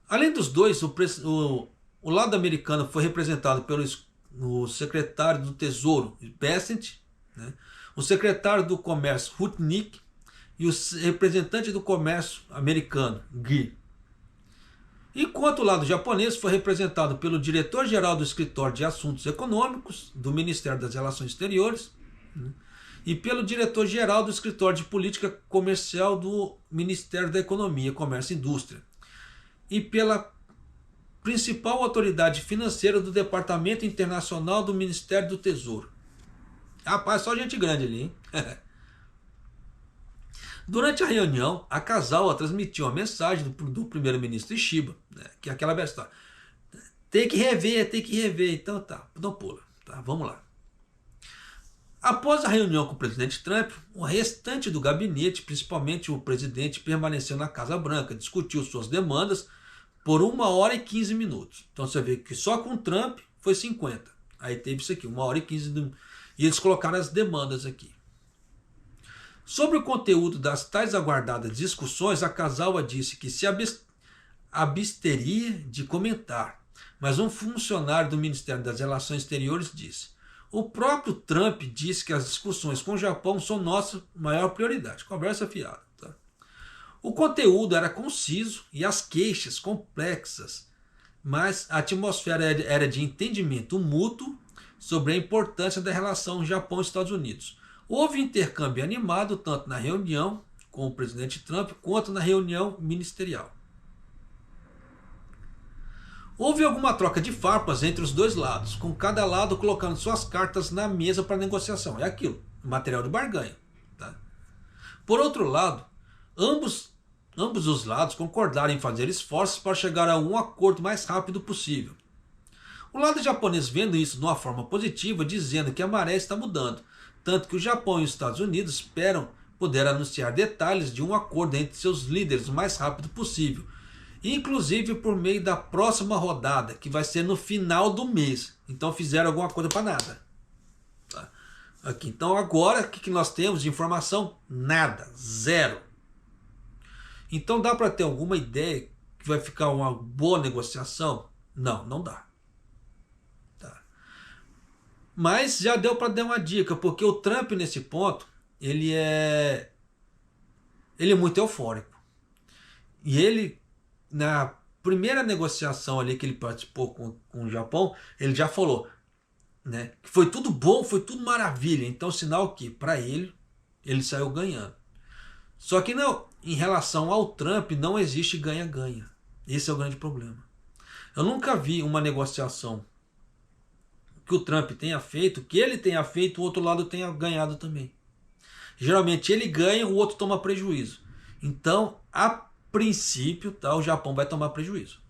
Além dos dois, o lado americano foi representado pelo secretário do Tesouro, Bessent, né, o secretário do Comércio, Hutnik, e o representante do Comércio americano, Gui. Enquanto o lado japonês foi representado pelo diretor-geral do Escritório de Assuntos Econômicos do Ministério das Relações Exteriores, né, e pelo diretor-geral do Escritório de Política Comercial do Ministério da Economia, Comércio e Indústria, e pela principal autoridade financeira do Departamento Internacional do Ministério do Tesouro. Rapaz, só gente grande ali, hein? Durante a reunião, a Akazawa transmitiu a mensagem do primeiro-ministro Ishiba, né, que é aquela velha história. Tem que rever. Então tá, não pula. Tá, vamos lá. Após a reunião com o presidente Trump, o restante do gabinete, principalmente o presidente, permaneceu na Casa Branca, discutiu suas demandas por 1h e 15 minutos. Então você vê que só com o Trump foi 50. Aí teve isso aqui, 1h e 15 minutos. E eles colocaram as demandas aqui. Sobre o conteúdo das tais aguardadas discussões, a Akazawa disse que se absteria de comentar, mas um funcionário do Ministério das Relações Exteriores disse: o próprio Trump disse que as discussões com o Japão são nossa maior prioridade. Conversa fiada. Tá? O conteúdo era conciso e as queixas complexas, mas a atmosfera era de entendimento mútuo sobre a importância da relação Japão-Estados Unidos. Houve intercâmbio animado tanto na reunião com o presidente Trump quanto na reunião ministerial. Houve alguma troca de farpas entre os dois lados, com cada lado colocando suas cartas na mesa para negociação. É aquilo, material de barganha. Tá? Por outro lado, ambos os lados concordaram em fazer esforços para chegar a um acordo mais rápido possível. O lado japonês vendo isso de uma forma positiva, dizendo que a maré está mudando, tanto que o Japão e os Estados Unidos esperam poder anunciar detalhes de um acordo entre seus líderes o mais rápido possível, inclusive por meio da próxima rodada, que vai ser no final do mês. Então fizeram alguma coisa para nada. Tá? Aqui. Então agora o que nós temos de informação? Nada, zero. Então dá para ter alguma ideia que vai ficar uma boa negociação? Não, não dá. Mas já deu para dar uma dica, porque o Trump nesse ponto, ele é muito eufórico. E ele, na primeira negociação ali que ele participou com o Japão, ele já falou, né, que foi tudo bom, foi tudo maravilha. Então sinal que para ele ele saiu ganhando. Só que não, em relação ao Trump não existe ganha-ganha. Esse é o grande problema. Eu nunca vi uma negociação que o Trump tenha feito, que ele tenha feito, o outro lado tenha ganhado também. Geralmente ele ganha, o outro toma prejuízo. Então, a princípio, tá, o Japão vai tomar prejuízo.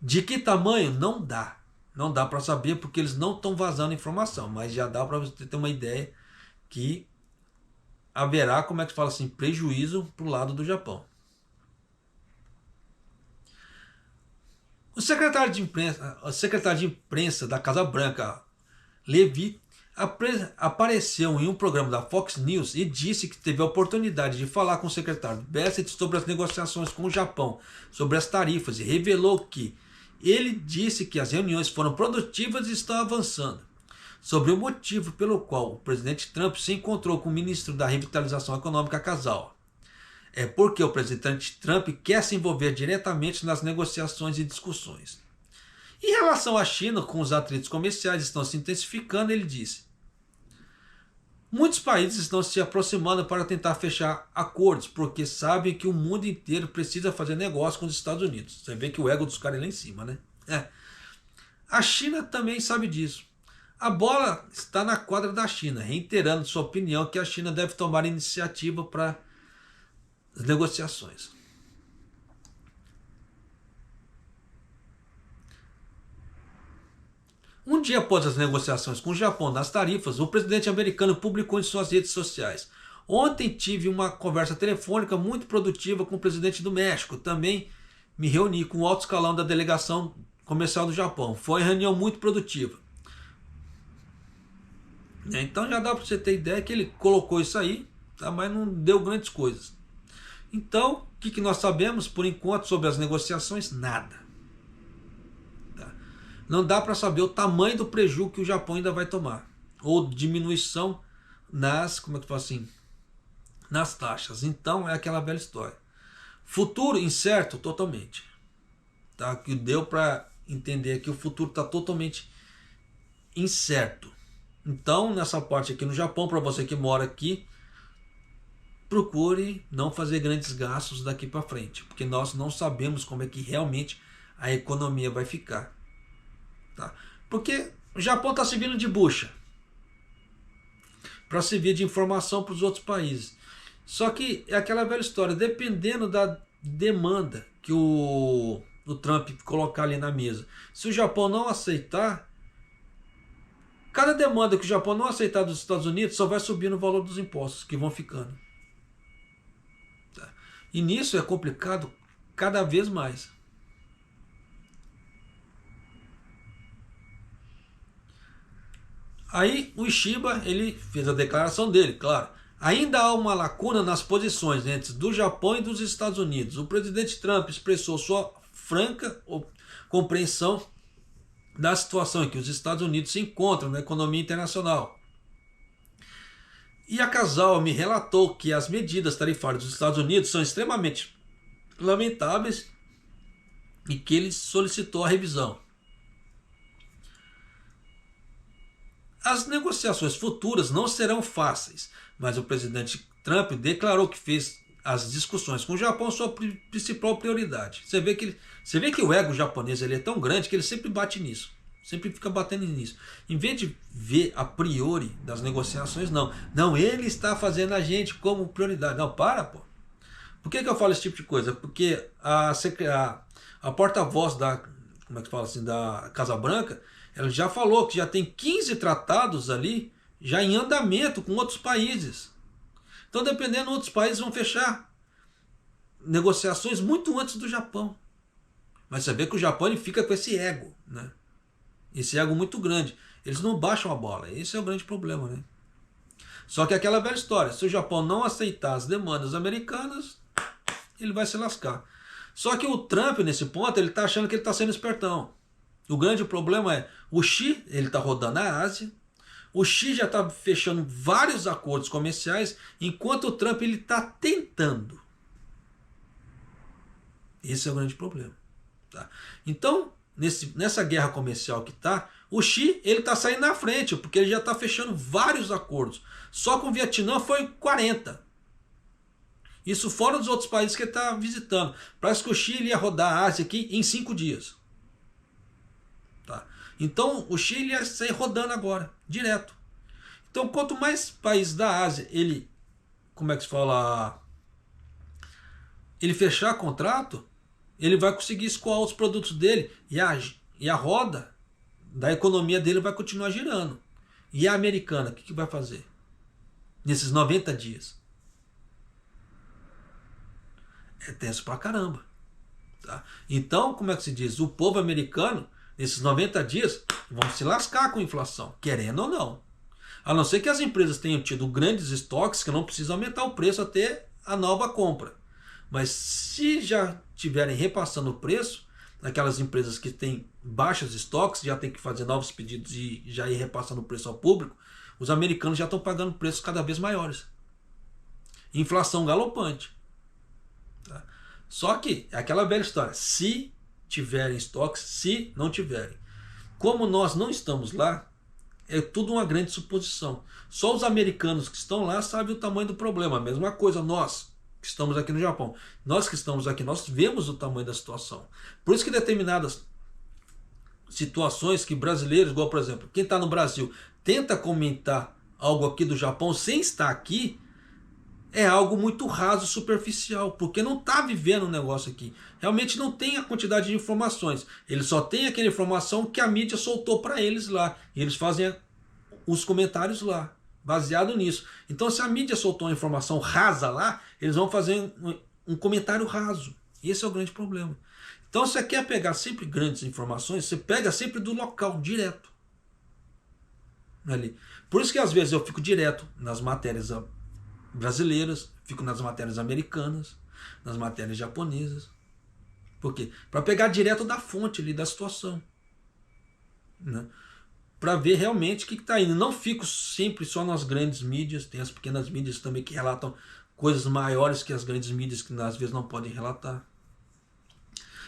De que tamanho? Não dá. Não dá para saber porque eles não estão vazando informação, mas já dá para você ter uma ideia que haverá, como é que se fala assim, prejuízo para o lado do Japão. O secretário de imprensa da Casa Branca, Levi, apareceu em um programa da Fox News e disse que teve a oportunidade de falar com o secretário Bassett sobre as negociações com o Japão, sobre as tarifas, e revelou que ele disse que as reuniões foram produtivas e estão avançando. Sobre o motivo pelo qual o presidente Trump se encontrou com o ministro da Revitalização Econômica Kazawa. É porque o presidente Trump quer se envolver diretamente nas negociações e discussões. Em relação à China, com os atritos comerciais estão se intensificando, ele disse: muitos países estão se aproximando para tentar fechar acordos, porque sabem que o mundo inteiro precisa fazer negócio com os Estados Unidos. Você vê que o ego dos caras é lá em cima, né? A China também sabe disso. A bola está na quadra da China, reiterando sua opinião que a China deve tomar iniciativa para as negociações. Um dia após as negociações com o Japão nas tarifas, o presidente americano publicou em suas redes sociais: ontem tive uma conversa telefônica muito produtiva com o presidente do México. Também me reuni com o alto escalão da delegação comercial do Japão. Foi uma reunião muito produtiva. Então já dá para você ter ideia que ele colocou isso aí, tá? Mas não deu grandes coisas. Então, o que nós sabemos por enquanto sobre as negociações? Nada. Tá? Não dá para saber o tamanho do prejuízo que o Japão ainda vai tomar. Ou diminuição nas, como é que eu falo assim, nas taxas. Então é aquela velha história. Futuro incerto totalmente. Tá? Que deu para entender que o futuro está totalmente incerto. Então, nessa parte aqui no Japão, para você que mora aqui, procure não fazer grandes gastos daqui para frente, porque nós não sabemos como é que realmente a economia vai ficar. Tá? Porque o Japão está servindo de bucha para servir de informação para os outros países. Só que é aquela velha história, dependendo da demanda que o Trump colocar ali na mesa. Se o Japão não aceitar, cada demanda que o Japão não aceitar dos Estados Unidos só vai subir no valor dos impostos que vão ficando. Tá? E nisso é complicado cada vez mais. Aí o Ishiba, ele fez a declaração dele, claro. Ainda há uma lacuna nas posições entre do Japão e dos Estados Unidos. O presidente Trump expressou sua franca compreensão da situação em que os Estados Unidos se encontram na economia internacional. E a Kazawa me relatou que as medidas tarifárias dos Estados Unidos são extremamente lamentáveis e que ele solicitou a revisão. As negociações futuras não serão fáceis, mas o presidente Trump declarou que fez as discussões com o Japão sua principal prioridade. Você vê que o ego japonês ele é tão grande que ele sempre bate nisso. Sempre fica batendo nisso. Em vez de ver a priori das negociações, não. Não, ele está fazendo a gente como prioridade. Não, para, pô. Por que eu falo esse tipo de coisa? Porque a porta-voz da, como é que fala assim, da Casa Branca, ela já falou que já tem 15 tratados ali, já em andamento com outros países. Então, dependendo, outros países vão fechar negociações muito antes do Japão. Mas você vê que o Japão ele fica com esse ego, né? Esse ego muito grande. Eles não baixam a bola. Esse é o grande problema, né? Só que aquela velha história. Se o Japão não aceitar as demandas americanas, ele vai se lascar. Só que o Trump, nesse ponto, ele está achando que ele está sendo espertão. O grande problema é o Xi, ele está rodando na Ásia. O Xi já está fechando vários acordos comerciais, enquanto o Trump ele está tentando. Esse é o grande problema. Tá? Então, nessa guerra comercial que está, O Xi, ele está saindo na frente, porque ele já está fechando vários acordos. Só com o Vietnã foi 40. Isso fora dos outros países que ele está visitando. Parece que o Xi ia rodar a Ásia aqui em 5 dias. Tá? Então o Xi ia sair rodando agora, direto. Então quanto mais países da Ásia ele, como é que se fala, ele fechar contrato, ele vai conseguir escoar os produtos dele e a roda da economia dele vai continuar girando. E a americana, o que vai fazer? Nesses 90 dias. É tenso pra caramba. Tá? Então, como é que se diz? O povo americano, nesses 90 dias, vão se lascar com a inflação, querendo ou não. A não ser que as empresas tenham tido grandes estoques que não precisam aumentar o preço até a nova compra. Mas se já estiverem repassando o preço, aquelas empresas que têm baixos estoques, já tem que fazer novos pedidos e já ir repassando o preço ao público, os americanos já estão pagando preços cada vez maiores. Inflação galopante. Tá? Só que é aquela velha história, se tiverem estoques, se não tiverem. Como nós não estamos lá, é tudo uma grande suposição. Só os americanos que estão lá sabem o tamanho do problema. A mesma coisa nós que estamos aqui no Japão. Nós que estamos aqui, nós vemos o tamanho da situação. Por isso que determinadas situações que brasileiros, igual por exemplo, quem está no Brasil, tenta comentar algo aqui do Japão sem estar aqui, é algo muito raso, superficial, porque não está vivendo o negócio aqui. Realmente não tem a quantidade de informações. Eles só têm aquela informação que a mídia soltou para eles lá. E eles fazem os comentários lá, baseado nisso. Então, se a mídia soltou uma informação rasa lá, eles vão fazer um comentário raso. Esse é o grande problema. Então, se você quer pegar sempre grandes informações, você pega sempre do local, direto. Ali. Por isso que às vezes eu fico direto nas matérias brasileiras, fico nas matérias americanas, nas matérias japonesas. Por quê? Para pegar direto da fonte ali, da situação. Né? Para ver realmente o que está indo. Não fico sempre só nas grandes mídias, tem as pequenas mídias também que relatam coisas maiores que as grandes mídias que às vezes não podem relatar.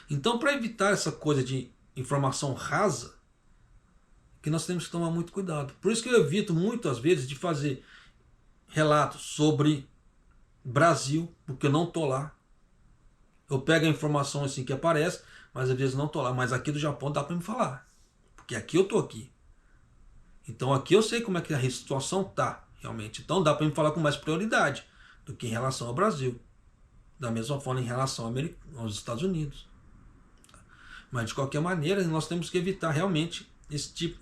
Então, para evitar essa coisa de informação rasa, que nós temos que tomar muito cuidado. Por isso que eu evito muitas vezes de fazer relatos sobre Brasil, porque eu não estou lá. Eu pego a informação assim que aparece, mas às vezes não estou lá. Mas aqui do Japão dá para me falar, porque aqui eu estou aqui. Então aqui eu sei como é que a situação está realmente. Então dá para me falar com mais prioridade do que em relação ao Brasil. Da mesma forma em relação aos Estados Unidos. Mas de qualquer maneira nós temos que evitar realmente esse tipo,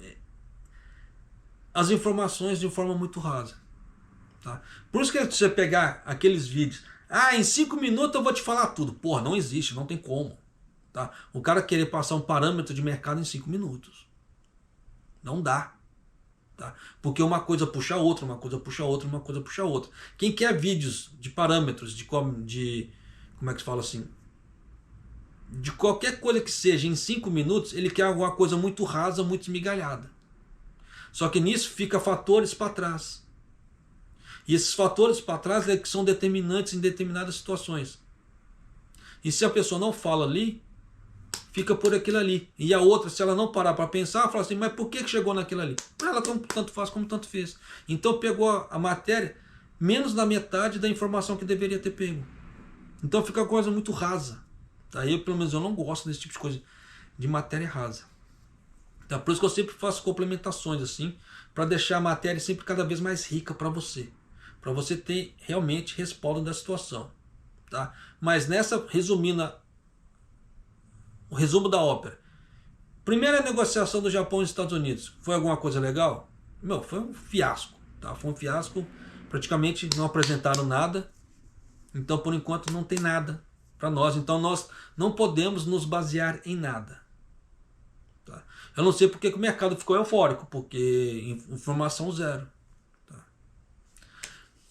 as informações de forma muito rasa. Tá? Por isso que você pegar aqueles vídeos, em 5 minutos eu vou te falar tudo. Porra, não existe, não tem como. Tá? O cara querer passar um parâmetro de mercado em 5 minutos. Não dá. Tá? Porque uma coisa puxa a outra, uma coisa puxa a outra, uma coisa puxa a outra. Quem quer vídeos de parâmetros, de como é que se fala assim? De qualquer coisa que seja em 5 minutos, ele quer alguma coisa muito rasa, muito esmigalhada. Só que nisso fica fatores para trás. E esses fatores para trás é que são determinantes em determinadas situações. E se a pessoa não fala ali, fica por aquilo ali. E a outra, se ela não parar para pensar, fala assim, mas por que chegou naquilo ali? Para ela tanto faz como tanto fez. Então pegou a matéria menos da metade da informação que deveria ter pego. Então fica uma coisa muito rasa. Tá? Eu, pelo menos, eu não gosto desse tipo de coisa, de matéria rasa. Tá? Por isso que eu sempre faço complementações assim, para deixar a matéria sempre cada vez mais rica para você. Para você ter realmente respaldo da situação. Tá? Mas nessa, resumindo o resumo da ópera. Primeira negociação do Japão e dos Estados Unidos. Foi alguma coisa legal? Foi um fiasco. Tá? Foi um fiasco. Praticamente não apresentaram nada. Então, por enquanto, não tem nada para nós. Então, nós não podemos nos basear em nada. Tá? Eu não sei porque que o mercado ficou eufórico. Porque informação zero.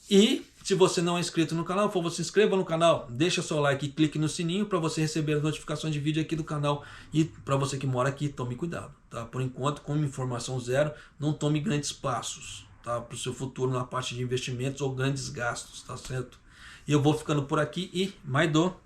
E se você não é inscrito no canal, por favor, se inscreva no canal, deixa seu like e clique no sininho para você receber as notificações de vídeo aqui do canal. E para você que mora aqui, tome cuidado. Tá? Por enquanto, com informação zero, não tome grandes passos, tá? Para o seu futuro na parte de investimentos ou grandes gastos, tá certo? E eu vou ficando por aqui e Maido!